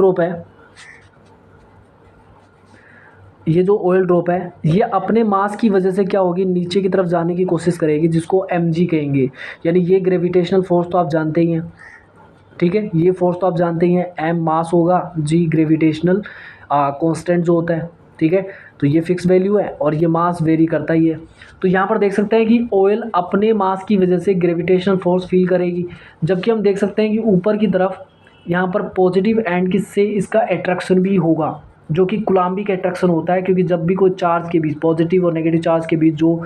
ड्रॉप है, ये अपने मास की वजह से क्या होगी? नीचे की तरफ जाने की कोशिश करेगी, जिसको mg कहेंगे। यानी ये ग्रेविटेशनल फोर्स तो आप जानते ही हैं, ठीक है, ये फोर्स तो आप जानते ही हैं। m मास होगा, g ग्रेविटेशनल कांस्टेंट जो होता है, ठीक है, तो ये फिक्स वैल्यू है और ये मास वेरी करता ही है। तो यहाँ पर देख सकते हैं कि ऑयल अपने मास की वजह से ग्रेविटेशनल फोर्स फील करेगी, जबकि हम देख सकते हैं कि ऊपर की तरफ यहाँ पर पॉजिटिव एंड से इसका अट्रैक्शन भी होगा, जो कि कूलम्बिक अट्रैक्शन होता है। क्योंकि जब भी कोई चार्ज के बीच, पॉजिटिव और नेगेटिव चार्ज के बीच, जो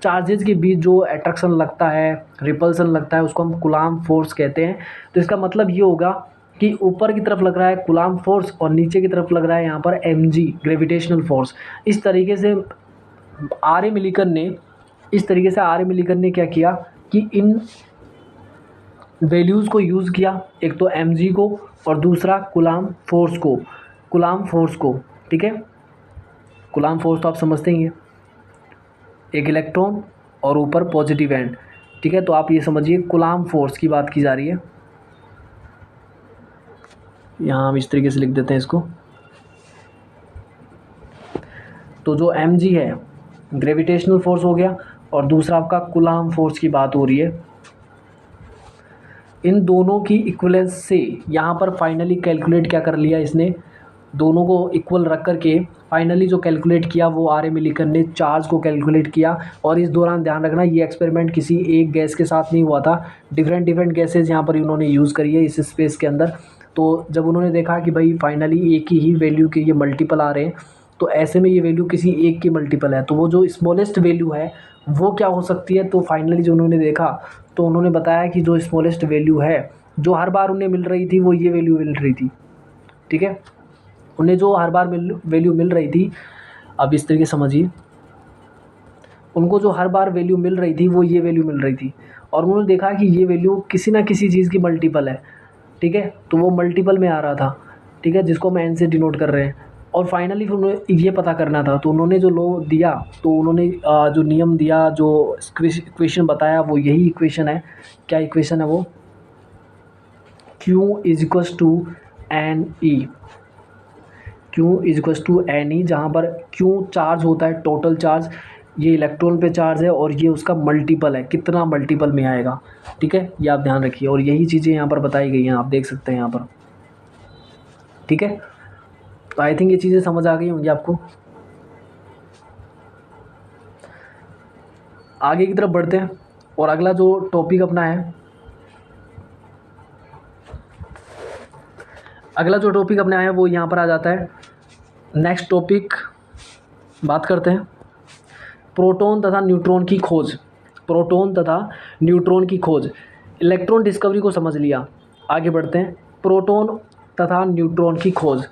चार्जेस के बीच जो अट्रैक्शन लगता है, रिपल्सन लगता है, उसको हम कूलम्ब फोर्स कहते हैं। तो इसका मतलब ये होगा कि ऊपर की तरफ लग रहा है कूलम्ब फोर्स और नीचे की तरफ लग रहा है यहाँ पर mg ग्रेविटेशनल फोर्स। इस तरीके से आर.ए. मिलिकन ने क्या किया कि इन वैल्यूज़ को यूज़ किया, एक तो mg को और दूसरा कूलाम्ब फोर्स को, ठीक है। कूलाम्ब फोर्स तो आप समझते ही हैं, एक इलेक्ट्रॉन और ऊपर पॉजिटिव एंड, ठीक है। तो आप ये समझिए कूलाम्ब फोर्स की बात की जा रही है। यहाँ हम इस तरीके से लिख देते हैं इसको। तो जो mg है ग्रेविटेशनल फोर्स हो गया और दूसरा आपका कूलाम्ब फोर्स की बात हो रही है। इन दोनों की इक्वलेंस से यहाँ पर फाइनली कैलकुलेट क्या कर लिया इसने, दोनों को इक्वल रख कर के फाइनली जो कैलकुलेट किया वो आर मिलिकन ने चार्ज को कैलकुलेट किया। और इस दौरान ध्यान रखना ये एक्सपेरिमेंट किसी एक गैस के साथ नहीं हुआ था, डिफरेंट गैसेज यहाँ पर इन्होंने यूज़ करी है इस स्पेस के अंदर। तो जब उन्होंने देखा कि भाई फाइनली एक ही वैल्यू के ये मल्टीपल आ रहे हैं, तो ऐसे में ये वैल्यू किसी एक की मल्टीपल है, तो वो जो स्मॉलेस्ट वैल्यू है वो क्या हो सकती है। तो फाइनली जो उन्होंने देखा तो उन्होंने बताया कि जो स्मॉलेस्ट वैल्यू है जो हर बार उन्हें मिल रही थी वो ये वैल्यू मिल रही थी, ठीक है। उन्हें जो हर बार वैल्यू मिल रही थी, अब इस तरीके समझिए, उनको जो हर बार वैल्यू मिल रही थी वो ये वैल्यू मिल रही थी और उन्होंने देखा कि ये वैल्यू किसी ना किसी चीज़ की मल्टीपल है, ठीक है। तो वो मल्टीपल में आ रहा था, ठीक है, जिसको हम एन से डिनोट कर रहे हैं। और फाइनली फिर उन्हें ये पता करना था, तो उन्होंने जो लॉ दिया, तो उन्होंने जो नियम दिया, जो इक्वेशन बताया वो यही इक्वेशन है। क्या इक्वेशन है वो, Q is equals to n e, Q is equals to n e, जहाँ पर Q चार्ज होता है टोटल चार्ज, ये इलेक्ट्रॉन पे चार्ज है और ये उसका मल्टीपल है, कितना मल्टीपल में आएगा, ठीक है। ये आप ध्यान रखिए और यही चीज़ें यहाँ पर बताई गई हैं, आप देख सकते हैं यहाँ पर, ठीक है। तो आई थिंक ये चीज़ें समझ आ गई होंगी आपको। आगे की तरफ बढ़ते हैं और अगला जो टॉपिक अपना है, अगला जो टॉपिक अपने आया वो यहाँ पर आ जाता है। नेक्स्ट टॉपिक बात करते हैं प्रोटॉन तथा न्यूट्रॉन की खोज। प्रोटॉन तथा न्यूट्रॉन की खोज, इलेक्ट्रॉन डिस्कवरी को समझ लिया, आगे बढ़ते हैं। प्रोटॉन तथा न्यूट्रॉन की खोज,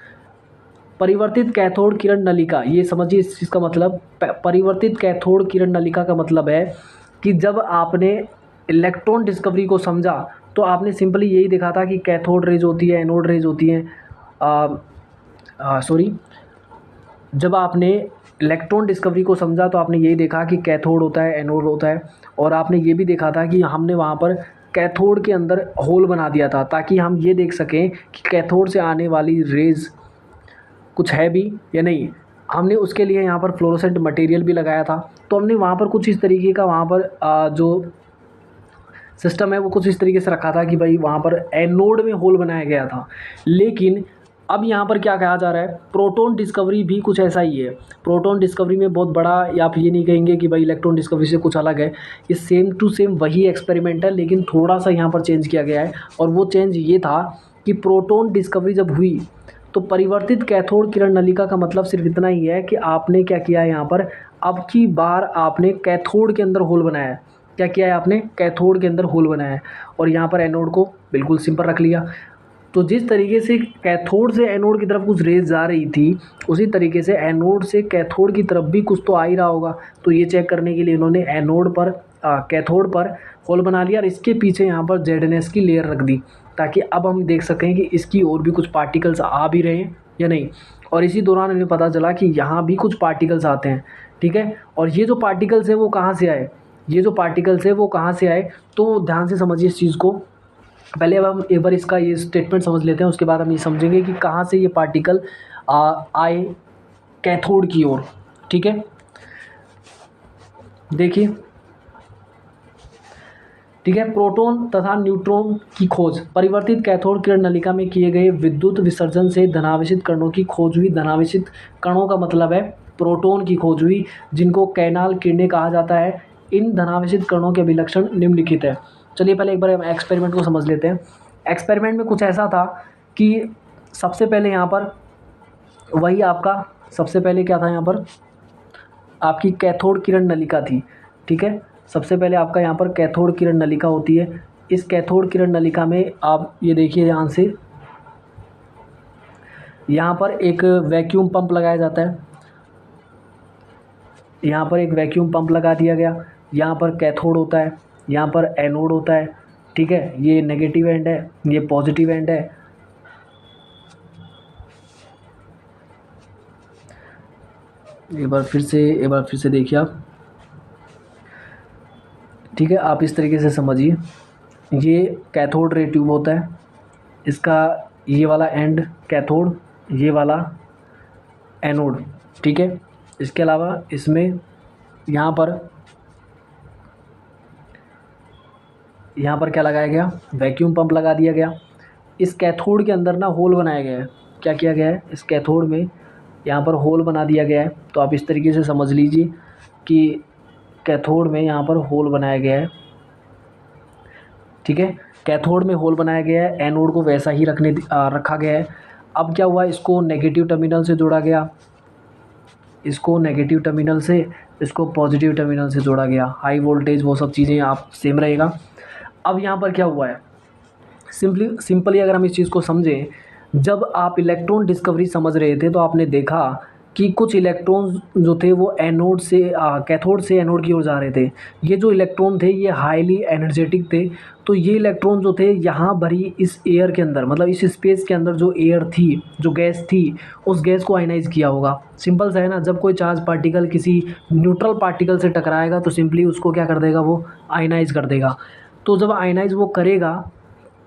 परिवर्तित कैथोड किरण नलिका, ये समझिए इस चीज़ का मतलब, परिवर्तित कैथोड किरण नलिका का मतलब है कि जब आपने इलेक्ट्रॉन डिस्कवरी को समझा तो आपने सिंपली यही देखा था कि कैथोड रेज होती है, एनोड रेज होती हैं, जब आपने इलेक्ट्रॉन डिस्कवरी को समझा तो आपने यही देखा कि कैथोड होता है, एनोड होता है, और आपने ये भी देखा था कि हमने वहाँ पर कैथोड के अंदर होल बना दिया था ताकि हम ये देख सकें कि कैथोड से आने वाली रेज कुछ है भी या नहीं। हमने उसके लिए यहाँ पर फ्लोरोसेंट मटेरियल भी लगाया था, तो हमने वहाँ पर कुछ इस तरीके का वहाँ पर जो सिस्टम है वो कुछ इस तरीके से रखा था कि भाई वहाँ पर एनोड में होल बनाया गया था। लेकिन अब यहाँ पर क्या कहा जा रहा है, प्रोटॉन डिस्कवरी भी कुछ ऐसा ही है। प्रोटॉन डिस्कवरी में बहुत बड़ा, या आप ये नहीं कहेंगे कि भाई इलेक्ट्रॉन डिस्कवरी से कुछ अलग है, ये सेम टू सेम वही एक्सपेरिमेंट है, लेकिन थोड़ा सा यहाँ पर चेंज किया गया है। और वो चेंज ये था कि प्रोटॉन डिस्कवरी जब हुई तो परिवर्तित कैथोड किरण नलिका का मतलब सिर्फ इतना ही है कि आपने क्या किया है, यहाँ पर अब की बार आपने कैथोड के अंदर होल बनाया है। क्या किया है आपने, कैथोड के अंदर होल बनाया है और यहाँ पर एनोड को बिल्कुल सिंपल रख लिया। तो जिस तरीके से कैथोड से एनोड की तरफ कुछ रेज जा रही थी, उसी तरीके से एनोड से कैथोड की तरफ भी कुछ तो आ ही रहा होगा। तो ये चेक करने के लिए इन्होंने एनोड पर कैथोड पर होल बना लिया और इसके पीछे यहाँ पर ZnS की लेयर रख दी, ताकि अब हम देख सकें कि इसकी और भी कुछ पार्टिकल्स आ भी रहे हैं या नहीं। और इसी दौरान हमें पता चला कि यहाँ भी कुछ पार्टिकल्स आते हैं, ठीक है। और ये जो पार्टिकल्स हैं वो कहाँ से आए, ये जो पार्टिकल्स है वो कहाँ से आए, तो ध्यान से समझिए इस चीज़ को। पहले अब हम एक बार इसका ये स्टेटमेंट समझ लेते हैं, उसके बाद हम ये समझेंगे कि कहाँ से ये पार्टिकल आए कैथोड की ओर, ठीक है। देखिए, ठीक है, प्रोटॉन तथा न्यूट्रॉन की खोज, परिवर्तित कैथोड किरण नलिका में किए गए विद्युत विसर्जन से धनावेशित कणों की खोज हुई। धनावेशित कणों का मतलब है प्रोटॉन की खोज हुई, जिनको कैनाल किरणें कहा जाता है। इन धनावेशित कणों के अभिलक्षण निम्नलिखित है। चलिए पहले एक बार हम एक्सपेरिमेंट को समझ लेते हैं। एक्सपेरिमेंट में कुछ ऐसा था कि सबसे पहले यहाँ पर वही आपका, सबसे पहले क्या था, यहाँ पर आपकी कैथोड किरण नलिका थी, ठीक है। सबसे पहले आपका यहाँ पर कैथोड किरण नलिका होती है। इस कैथोड किरण नलिका में आप ये देखिए ध्यान से, यहाँ पर एक वैक्यूम पंप लगाया जाता है। यहाँ पर एक वैक्यूम पंप लगा दिया गया, यहाँ पर कैथोड होता है, यहाँ पर एनोड होता है, ठीक है, ये नेगेटिव एंड है, ये पॉजिटिव एंड है। एक बार फिर से देखिए आप, ठीक है, आप इस तरीके से समझिए। ये कैथोड रे ट्यूब होता है, इसका ये वाला एंड कैथोड, ये वाला एनोड, ठीक है। इसके अलावा इसमें यहाँ पर क्या लगाया गया, वैक्यूम पंप लगा दिया गया। इस कैथोड के अंदर ना होल बनाया गया है। क्या किया गया है, इस कैथोड में यहाँ पर होल बना दिया गया है। तो आप इस तरीके से समझ लीजिए कि कैथोड में यहाँ पर होल बनाया गया है, ठीक है। कैथोड में होल बनाया गया है, एनोड को वैसा ही रखा गया है। अब क्या हुआ, इसको नेगेटिव टर्मिनल से जोड़ा गया, इसको नेगेटिव टर्मिनल से, इसको पॉजिटिव टर्मिनल से जोड़ा गया। हाई वोल्टेज वो सब चीज़ें आप सेम रहेगा। अब यहाँ पर क्या हुआ है, सिंपली अगर हम इस चीज़ को समझें, जब आप इलेक्ट्रॉन डिस्कवरी समझ रहे थे तो आपने देखा कि कुछ इलेक्ट्रॉन्स जो थे वो एनोड से कैथोड से एनोड की ओर जा रहे थे। ये जो इलेक्ट्रॉन थे ये हाईली एनर्जेटिक थे। तो ये इलेक्ट्रॉन जो थे यहाँ भरी इस एयर के अंदर, मतलब इस स्पेस के अंदर जो एयर थी, जो गैस थी, उस गैस को आयनाइज किया होगा। सिंपल सा है ना, जब कोई चार्ज पार्टिकल किसी न्यूट्रल पार्टिकल से टकराएगा तो सिंपली उसको क्या कर देगा, वो आयनाइज कर देगा। तो जब आयनाइज वो करेगा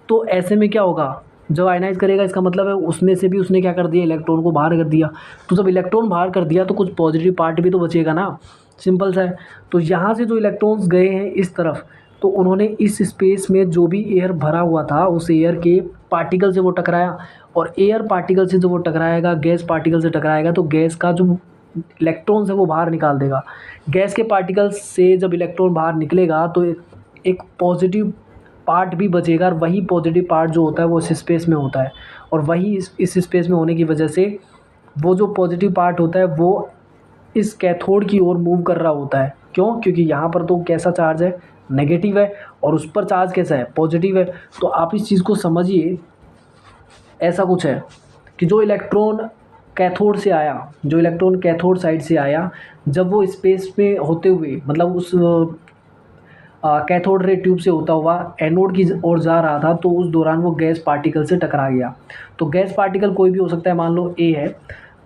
तो ऐसे में क्या होगा, जब आयनाइज करेगा इसका मतलब है उसमें से भी उसने क्या कर दिया, इलेक्ट्रॉन को बाहर कर दिया। तो जब इलेक्ट्रॉन बाहर कर दिया तो कुछ पॉजिटिव पार्ट भी तो बचेगा ना, सिंपल सा है। तो यहाँ से जो इलेक्ट्रॉन्स गए हैं इस तरफ, तो उन्होंने इस स्पेस में जो भी एयर भरा हुआ था उस एयर के पार्टिकल से वो टकराया, और एयर पार्टिकल से जो वो टकराएगा, गैस पार्टिकल से टकराएगा, तो गैस का जो इलेक्ट्रॉन्स है वो बाहर निकाल देगा। गैस के पार्टिकल से जब इलेक्ट्रॉन बाहर निकलेगा तो एक पॉजिटिव पार्ट भी बचेगा, और वही पॉजिटिव पार्ट जो होता है वो इस स्पेस में होता है, और वही इस स्पेस में होने की वजह से वो जो पॉजिटिव पार्ट होता है वो इस कैथोड की ओर मूव कर रहा होता है। क्यों, क्योंकि यहाँ पर तो कैसा चार्ज है, नेगेटिव है, और उस पर चार्ज कैसा है, पॉजिटिव है। तो आप इस चीज़ को समझिए, ऐसा कुछ है कि जो इलेक्ट्रॉन कैथोड साइड से आया, जब वो स्पेस में होते हुए, मतलब उस कैथोड रे ट्यूब से होता हुआ एनोड की ओर जा रहा था, तो उस दौरान वो गैस पार्टिकल से टकरा गया। तो गैस पार्टिकल कोई भी हो सकता है, मान लो ए है,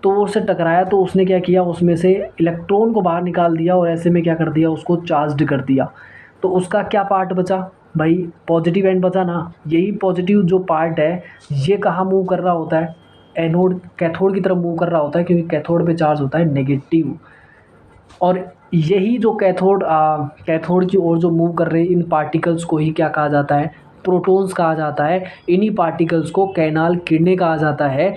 तो वो उससे टकराया, तो उसने क्या किया, उसमें से इलेक्ट्रॉन को बाहर निकाल दिया, और ऐसे में क्या कर दिया, उसको चार्ज्ड कर दिया। तो उसका क्या पार्ट बचा भाई, पॉजिटिव एंड बचा ना। यही पॉजिटिव जो पार्ट है ये कहाँ मूव कर रहा होता है, एनोड कैथोड की तरफ मूव कर रहा होता है, क्योंकि कैथोड पे चार्ज होता है नेगेटिव। और यही जो कैथोड की ओर जो मूव कर रहे हैं इन पार्टिकल्स को ही क्या कहा जाता है, प्रोटॉन्स कहा जाता है। इन्हीं पार्टिकल्स को कैनाल किरणें कहा जाता है।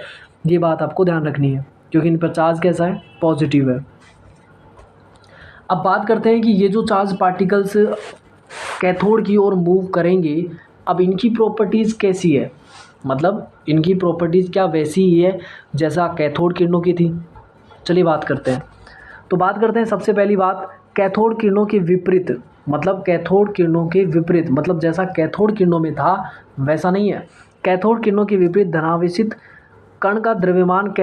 ये बात आपको ध्यान रखनी है, क्योंकि इन पर चार्ज कैसा है, पॉजिटिव है। अब बात करते हैं कि ये जो चार्ज पार्टिकल्स कैथोड की ओर मूव करेंगे, अब इनकी प्रॉपर्टीज़ कैसी है, मतलब इनकी प्रॉपर्टीज़ क्या वैसी ही है जैसा कैथोड किरणों की थी। चलिए बात करते हैं। तो बात करते हैं सबसे पहली बात, कैथोड किरणों के विपरीत, मतलब कैथोड किरणों के विपरीत, मतलब जैसा कैथोड किरणों में था वैसा नहीं है। कैथोड किरणों के विपरीत धनावेशित कण का द्रव्यमान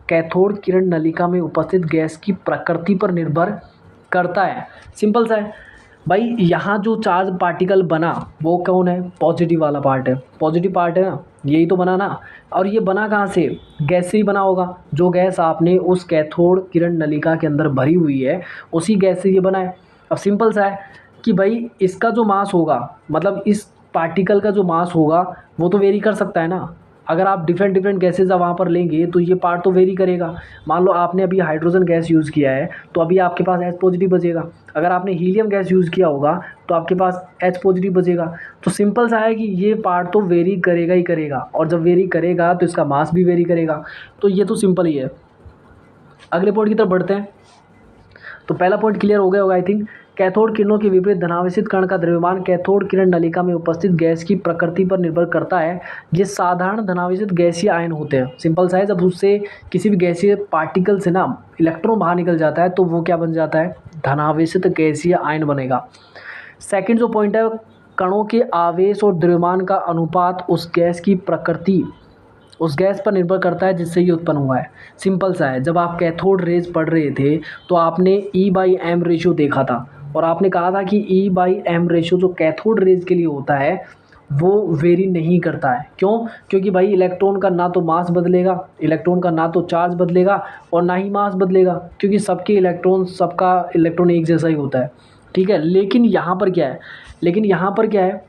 कैथोड किरण नलिका में उपस्थित गैस की प्रकृति पर निर्भर करता है। सिंपल सा है भाई, यहाँ जो चार्ज पार्टिकल बना वो कौन है, पॉजिटिव वाला पार्ट है, पॉजिटिव पार्ट है ना, यही तो बना ना। और ये बना कहाँ से, गैस से ही बना होगा। जो गैस आपने उस कैथोड किरण नलिका के अंदर भरी हुई है उसी गैस से ये बना है। अब सिंपल सा है कि भाई इसका जो मास होगा, मतलब इस पार्टिकल का जो मास होगा वो तो वेरी कर सकता है ना। अगर आप डिफरेंट गैसेज वहाँ पर लेंगे तो ये पार्ट तो वेरी करेगा। मान लो आपने अभी हाइड्रोजन गैस यूज़ किया है तो अभी आपके पास H पॉजिटिव बचेगा। अगर आपने हीलियम गैस यूज़ किया होगा तो आपके पास H पॉजिटिव बचेगा। तो सिंपल सा है कि ये पार्ट तो वेरी करेगा ही करेगा, और जब वेरी करेगा तो इसका मास भी वेरी करेगा। तो ये तो सिंपल ही है। अगले पॉइंट की तरफ बढ़ते हैं। तो पहला पॉइंट क्लियर हो गया होगा आई थिंक। कैथोड किरणों के विपरीत धनावेशित कण का द्रव्यमान कैथोड किरण नलिका में उपस्थित गैस की प्रकृति पर निर्भर करता है। ये साधारण धनावेशित गैसीय आयन होते हैं। सिंपल सा है, जब उससे किसी भी गैसीय पार्टिकल से ना इलेक्ट्रॉन बाहर निकल जाता है तो वो क्या बन जाता है, धनावेशित गैसीय आयन बनेगा। सेकेंड जो पॉइंट है, कणों के आवेश और द्रव्यमान का अनुपात उस गैस की प्रकृति, उस गैस पर निर्भर करता है जिससे ये उत्पन्न हुआ है। सिंपल सा है, जब आप कैथोड रेज पढ़ रहे थे तो आपने E/m रेशियो देखा था। और आपने कहा था कि E/M रेशियो जो कैथोड रेज के लिए होता है वो वेरी नहीं करता है। क्यों? क्योंकि भाई इलेक्ट्रॉन का ना तो मास बदलेगा, इलेक्ट्रॉन का ना तो चार्ज बदलेगा और ना ही मास बदलेगा, क्योंकि सबका इलेक्ट्रॉन एक जैसा ही होता है। ठीक है, लेकिन यहाँ पर क्या है,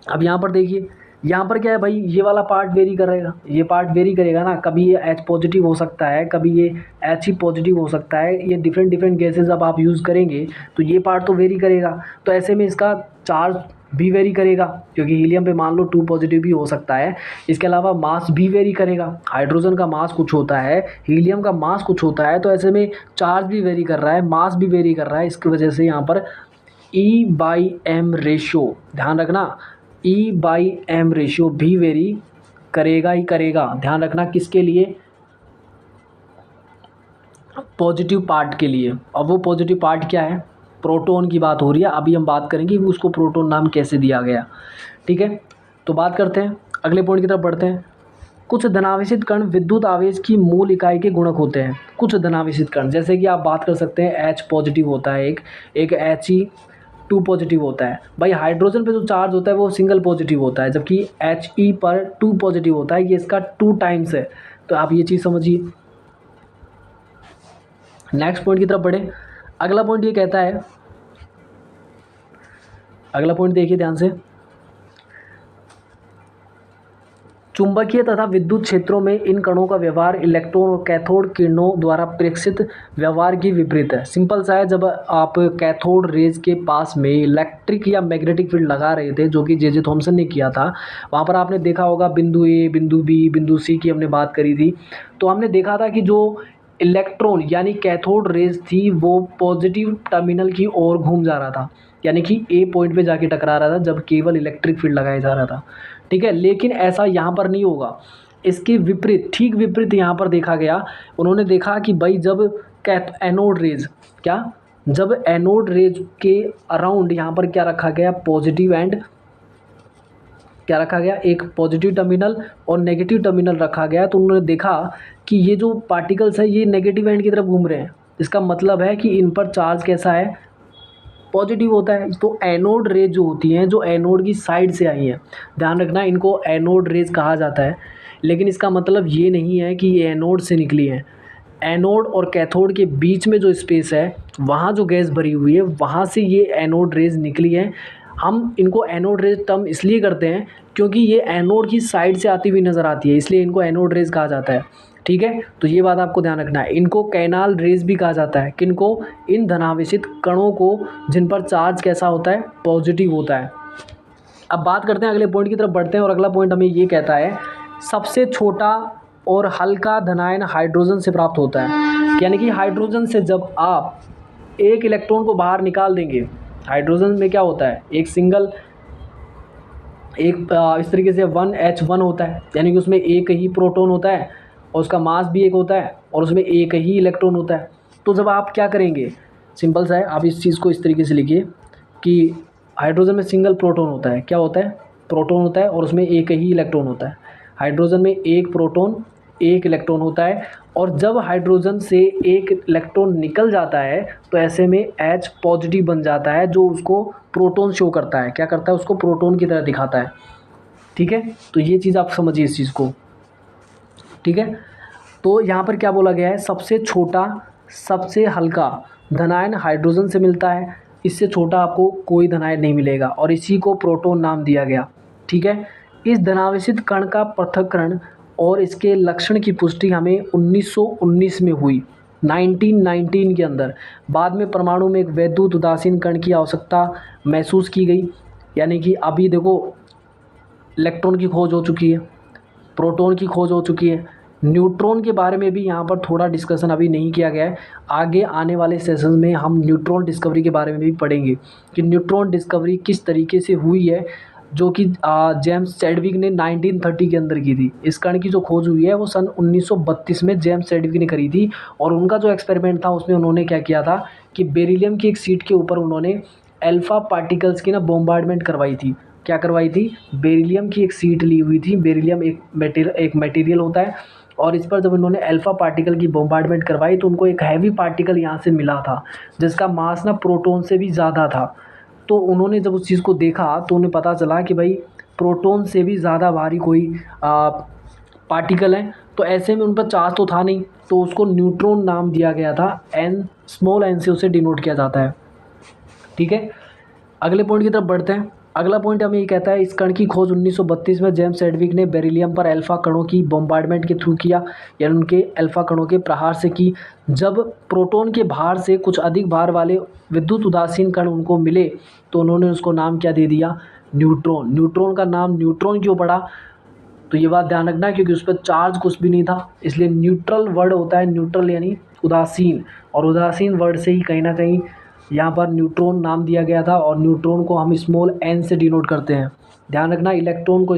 अब यहाँ पर देखिए, यहाँ पर क्या है भाई, ये वाला पार्ट वेरी करेगा, ये पार्ट वेरी करेगा ना, कभी ये H पॉजिटिव हो सकता है, कभी ये H ही पॉजिटिव हो सकता है, ये डिफरेंट डिफरेंट गैसेज अब आप यूज़ करेंगे तो ये पार्ट तो वेरी करेगा। तो ऐसे में इसका चार्ज भी वेरी करेगा, क्योंकि हीलियम पे मान लो 2 पॉजिटिव भी हो सकता है। इसके अलावा मास भी वेरी करेगा, हाइड्रोजन का मास कुछ होता है, हीलियम का मास कुछ होता है, तो ऐसे में चार्ज भी वेरी कर रहा है, मास भी वेरी कर रहा है। इसकी वजह से यहाँ पर E/M रेशियो, ध्यान रखना, E/M रेशियो भी वेरी करेगा ही करेगा। ध्यान रखना किसके लिए? पॉजिटिव पार्ट के लिए। अब वो पॉजिटिव पार्ट क्या है? प्रोटॉन की बात हो रही है। अभी हम बात करेंगे कि उसको प्रोटॉन नाम कैसे दिया गया। ठीक है, तो बात करते हैं, अगले पॉइंट की तरफ बढ़ते हैं। कुछ धनावेशित कण विद्युत आवेश की मूल इकाई के गुणक होते हैं। कुछ धनावेशित कण, जैसे कि आप बात कर सकते हैं H पॉजिटिव होता है, एक He2 पॉजिटिव होता है। भाई हाइड्रोजन पे जो चार्ज होता है वो सिंगल पॉजिटिव होता है, जबकि He पर 2 पॉजिटिव होता है, ये इसका 2 टाइम्स है। तो आप ये चीज़ समझिए। नेक्स्ट पॉइंट की तरफ बढ़े। अगला पॉइंट ये कहता है, अगला पॉइंट देखिए ध्यान से, चुंबकीय तथा विद्युत क्षेत्रों में इन कणों का व्यवहार इलेक्ट्रॉन और कैथोड किरणों द्वारा प्रेषित व्यवहार की विपरीत है। सिंपल सा है, जब आप कैथोड रेज के पास में इलेक्ट्रिक या मैग्नेटिक फील्ड लगा रहे थे, जो कि जे थॉमसन ने किया था, वहाँ पर आपने देखा होगा बिंदु ए, बिंदु बी, बिंदु सी की हमने बात करी थी। तो हमने देखा था कि जो इलेक्ट्रॉन यानी कैथोड रेज थी वो पॉजिटिव टर्मिनल की ओर घूम जा रहा था, यानी कि ए पॉइंट पे जाके टकरा रहा था, जब केवल इलेक्ट्रिक फील्ड लगाया जा रहा था। ठीक है, लेकिन ऐसा यहाँ पर नहीं होगा, इसके विपरीत, ठीक विपरीत यहाँ पर देखा गया। उन्होंने देखा कि भाई जब एनोड रेज जब एनोड रेज के अराउंड यहाँ पर क्या रखा गया, पॉजिटिव एंड क्या रखा गया, एक पॉजिटिव टर्मिनल और नेगेटिव टर्मिनल रखा गया। तो उन्होंने देखा कि ये जो पार्टिकल्स है ये नेगेटिव एंड की तरफ घूम रहे हैं। इसका मतलब है कि इन पर चार्ज कैसा है, पॉजिटिव होता है। तो एनोड रेज जो होती हैं, जो एनोड की साइड से आई हैं, ध्यान रखना इनको एनोड रेज कहा जाता है, लेकिन इसका मतलब ये नहीं है कि ये एनोड से निकली हैं। एनोड और कैथोड के बीच में जो स्पेस है, वहाँ जो गैस भरी हुई है, वहाँ से ये एनोड रेज निकली हैं। हम इनको एनोड रेज टर्म इसलिए करते हैं क्योंकि ये एनोड की साइड से आती हुई नज़र आती है, इसलिए इनको एनोड रेज कहा जाता है। ठीक है, तो ये बात आपको ध्यान रखना है। इनको कैनाल रेज भी कहा जाता है, किनको? इन धनावेशित कणों को जिन पर चार्ज कैसा होता है, पॉजिटिव होता है। अब बात करते हैं, अगले पॉइंट की तरफ बढ़ते हैं, और अगला पॉइंट हमें ये कहता है, सबसे छोटा और हल्का धनायन हाइड्रोजन से प्राप्त होता है। यानी कि हाइड्रोजन से जब आप एक इलेक्ट्रॉन को बाहर निकाल देंगे, हाइड्रोजन में क्या होता है, इस तरीके से 1H1 होता है, यानी कि उसमें एक ही प्रोटॉन होता है और उसका मास भी एक होता है और उसमें एक ही इलेक्ट्रॉन होता है। तो जब आप क्या करेंगे, सिंपल सा है, आप इस चीज़ को इस तरीके से लिखिए कि हाइड्रोजन में सिंगल प्रोटॉन होता है, क्या होता है, प्रोटॉन होता है और उसमें एक ही इलेक्ट्रॉन होता है। हाइड्रोजन में एक प्रोटॉन एक इलेक्ट्रॉन होता है, और जब हाइड्रोजन से एक इलेक्ट्रॉन निकल जाता है तो ऐसे में H पॉजिटिव बन जाता है, जो उसको प्रोटॉन शो करता है, क्या करता है, उसको प्रोटॉन की तरह दिखाता है। ठीक है, तो ये चीज़ आप समझिए इस चीज़ को। ठीक है, तो यहाँ पर क्या बोला गया है, सबसे छोटा सबसे हल्का धनायन हाइड्रोजन से मिलता है, इससे छोटा आपको कोई धनायन नहीं मिलेगा, और इसी को प्रोटॉन नाम दिया गया। ठीक है, इस धनावेशित कण का पृथक्करण और इसके लक्षण की पुष्टि हमें 1919 में हुई, 1919 के अंदर। बाद में परमाणु में एक वैद्युत उदासीन कण की आवश्यकता महसूस की गई, यानी कि अभी देखो इलेक्ट्रॉन की खोज हो चुकी है, प्रोटॉन की खोज हो चुकी है, न्यूट्रॉन के बारे में भी यहाँ पर थोड़ा डिस्कशन अभी नहीं किया गया है। आगे आने वाले सेशन में हम न्यूट्रॉन डिस्कवरी के बारे में भी पढ़ेंगे कि न्यूट्रॉन डिस्कवरी किस तरीके से हुई है, जो कि जेम्स चैडविक ने 1930 के अंदर की थी। इस कण की जो खोज हुई है वो सन 1932 में जेम्स चैडविक ने करी थी, और उनका जो एक्सपेरिमेंट था उसमें उन्होंने क्या किया था कि बेरिलियम की एक शीट के ऊपर उन्होंने अल्फा पार्टिकल्स की बॉम्बार्डमेंट करवाई थी। क्या करवाई थी? बेरिलियम की एक शीट ली हुई थी। बेरिलियम एक मटेरियल होता है, और इस पर जब उन्होंने अल्फ़ा पार्टिकल की बॉम्बार्डमेंट करवाई तो उनको एक हैवी पार्टिकल यहाँ से मिला था जिसका मास ना प्रोटॉन से भी ज़्यादा था। तो उन्होंने जब उस चीज़ को देखा तो उन्हें पता चला कि भाई प्रोटॉन से भी ज़्यादा भारी कोई पार्टिकल है। तो ऐसे में उन पर चार्ज तो था नहीं, तो उसको न्यूट्रॉन नाम दिया गया था। एन, स्मॉल एन से उसे डिनोट किया जाता है। ठीक है, अगले पॉइंट की तरफ बढ़ते हैं। अगला पॉइंट हमें ये कहता है, इस कण की खोज 1932 में जेम्स एडविक ने बेरिलियम पर अल्फा कणों की बॉम्बार्डमेंट के थ्रू किया, यानी उनके अल्फा कणों के प्रहार से की। जब प्रोटॉन के भार से कुछ अधिक भार वाले विद्युत उदासीन कण उनको मिले तो उन्होंने उसको नाम क्या दे दिया, न्यूट्रॉन। न्यूट्रॉन का नाम न्यूट्रॉन क्यों पड़ा, तो ये बात ध्यान रखना क्योंकि उस पर चार्ज कुछ भी नहीं था, इसलिए न्यूट्रल वर्ड होता है, न्यूट्रल यानी उदासीन, और उदासीन वर्ड से ही कहीं ना कहीं यहाँ पर न्यूट्रॉन नाम दिया गया था। और न्यूट्रॉन को हम स्मॉल एन से डिनोट करते हैं। ध्यान रखना, इलेक्ट्रॉन को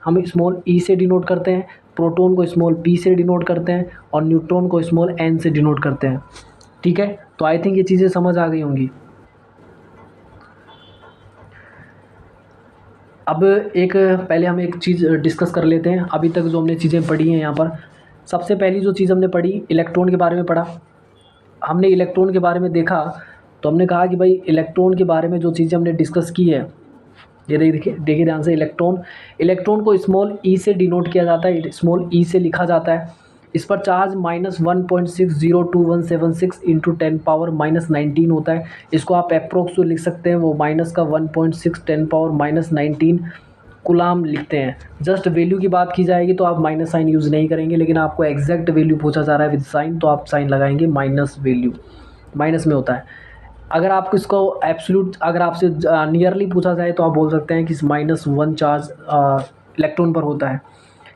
हम स्मॉल ई से डिनोट करते हैं, प्रोटॉन को स्मॉल पी से डिनोट करते हैं और न्यूट्रॉन को स्मॉल एन से डिनोट करते हैं। ठीक है, तो आई थिंक ये चीज़ें समझ आ गई होंगी। अब एक पहले हम एक चीज़ डिस्कस कर लेते हैं। अभी तक जो हमने चीज़ें पढ़ी हैं यहाँ पर, सबसे पहली जो चीज़ हमने पढ़ी, इलेक्ट्रॉन के बारे में पढ़ा। हमने इलेक्ट्रॉन के बारे में देखा तो हमने कहा कि भाई इलेक्ट्रॉन के बारे में जो चीज़ें हमने डिस्कस की है, ये देखिए ध्यान से, इलेक्ट्रॉन को स्मॉल ई से डिनोट किया जाता है, स्मॉल ई से लिखा जाता है। इस पर चार्ज -1.602176 इंटू 10⁻⁻19 होता है। इसको आप अप्रोक्स जो लिख सकते हैं वो माइनस का 1.6 10⁻⁻19 कुलाम लिखते हैं। जस्ट वैल्यू की बात की जाएगी तो आप माइनस साइन यूज़ नहीं करेंगे, लेकिन आपको एग्जैक्ट वैल्यू पूछा जा रहा है विद साइन तो आप साइन लगाएंगे माइनस वैल्यू, माइनस में होता है। अगर आपको इसको एब्सोल्यूट, अगर आपसे नियरली पूछा जाए तो आप बोल सकते हैं कि -1 चार्ज इलेक्ट्रॉन पर होता है।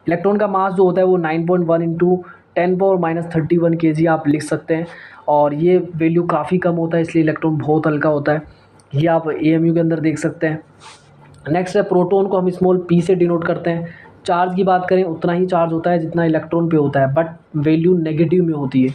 इलेक्ट्रॉन का मास जो होता है वो 9.1 इंटू 10⁻31 kg आप लिख सकते हैं, और ये वैल्यू काफ़ी कम होता है, इसलिए इलेक्ट्रॉन बहुत हल्का होता है। ये आप AMU के अंदर देख सकते हैं। नेक्स्ट है, प्रोटॉन को हम स्मॉल p से डिनोट करते हैं। चार्ज की बात करें उतना ही चार्ज होता है जितना इलेक्ट्रॉन पे होता है, बट वैल्यू नेगेटिव में होती है,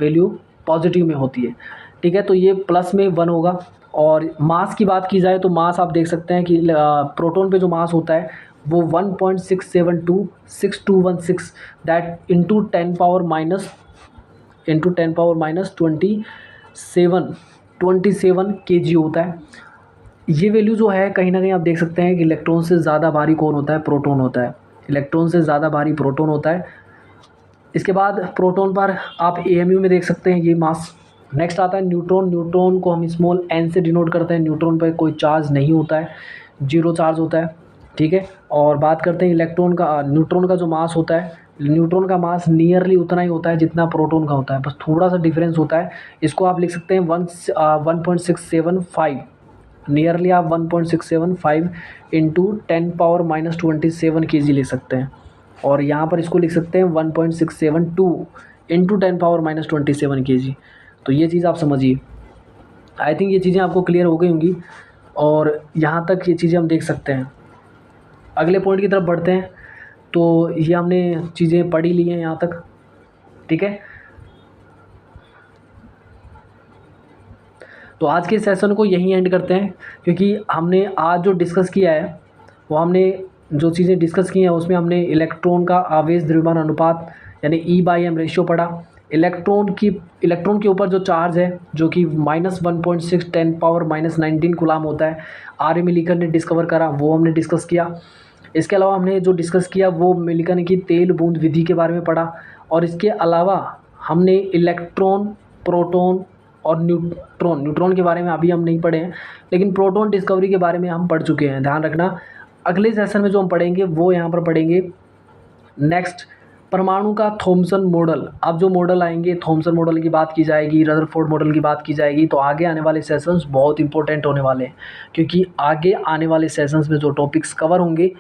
वैल्यू पॉजिटिव में होती है। ठीक है, तो ये प्लस में 1 होगा। और मास की बात की जाए तो मास आप देख सकते हैं कि प्रोटॉन पे जो मास होता है वो 1.672621 दैट इंटू 10⁻27 kg होता है। ये वैल्यू जो है कहीं ना कहीं आप देख सकते हैं कि इलेक्ट्रॉन से ज़्यादा भारी कौन होता है, प्रोटॉन होता है। इलेक्ट्रॉन से ज़्यादा भारी प्रोटॉन होता है। इसके बाद प्रोटॉन पर आप AMU में देख सकते हैं ये मास। नेक्स्ट आता है न्यूट्रॉन। न्यूट्रॉन को हम स्मॉल n से डिनोट करते हैं। न्यूट्रॉन पर कोई चार्ज नहीं होता है, 0 चार्ज होता है। ठीक है, और बात करते हैं न्यूट्रॉन का जो मास होता है, न्यूट्रॉन का मास नियरली उतना ही होता है जितना प्रोटॉन का होता है, बस थोड़ा सा डिफरेंस होता है। इसको आप लिख सकते हैं 1.675, नियरली आप 1.675 इंटू 10⁻⁻27 kg लिख सकते हैं। और यहाँ पर इसको लिख सकते हैं 1.672 इंटू 10⁻⁻27 kg। तो ये चीज़ आप समझिए। आई थिंक ये चीज़ें आपको क्लियर हो गई होंगी, और यहाँ तक ये चीज़ें हम देख सकते हैं। अगले पॉइंट की तरफ बढ़ते हैं। तो ये हमने चीज़ें पढ़ी ली हैं यहाँ तक। ठीक है, तो आज के सेशन को यहीं एंड करते हैं, क्योंकि हमने आज जो डिस्कस किया है वो हमने जो चीज़ें डिस्कस की हैं उसमें हमने इलेक्ट्रॉन का आवेश द्रव्यमान अनुपात यानी E/m रेशियो पढ़ा। इलेक्ट्रॉन के ऊपर जो चार्ज है जो कि -1.6 10⁻⁻19 कुलाम होता है, R. मिलिकन ने डिस्कवर करा, वो हमने डिस्कस किया। इसके अलावा हमने जो डिस्कस किया वो मिलिकन की तेल बूंद विधि के बारे में पढ़ा। और इसके अलावा हमने इलेक्ट्रॉन, प्रोटॉन और न्यूट्रॉन के बारे में अभी हम नहीं पढ़े हैं, लेकिन प्रोटॉन डिस्कवरी के बारे में हम पढ़ चुके हैं। ध्यान रखना, अगले सेशन में जो हम पढ़ेंगे वो यहाँ पर पढ़ेंगे नेक्स्ट परमाणु का थॉमसन मॉडल। अब जो मॉडल आएंगे, थॉमसन मॉडल की बात की जाएगी, रदरफोर्ड मॉडल की बात की जाएगी। तो आगे आने वाले सेशंस बहुत इंपॉर्टेंट होने वाले हैं, क्योंकि आगे आने वाले सेशंस में जो टॉपिक्स कवर होंगे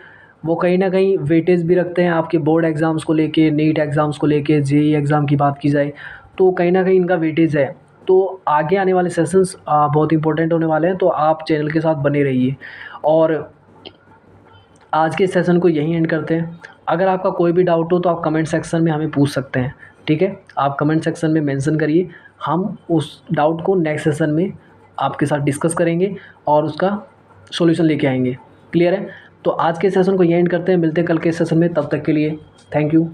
वो कहीं ना कहीं वेटेज भी रखते हैं आपके बोर्ड एग्ज़ाम्स को लेके, नीट एग्ज़ाम्स को लेके, JEE एग्ज़ाम की बात की जाए तो कहीं ना कहीं इनका वेटेज है। तो आगे आने वाले सेशंस बहुत इंपॉर्टेंट होने वाले हैं, तो आप चैनल के साथ बने रहिए। और आज के सेशन को यहीं एंड करते हैं। अगर आपका कोई भी डाउट हो तो आप कमेंट सेक्शन में हमें पूछ सकते हैं। ठीक है, आप कमेंट सेक्शन में मेंशन करिए, हम उस डाउट को नेक्स्ट सेशन में आपके साथ डिस्कस करेंगे और उसका सॉल्यूशन लेके आएंगे। क्लियर है? तो आज के सेशन को ये एंड करते हैं, मिलते हैं कल के सेशन में, तब तक के लिए थैंक यू।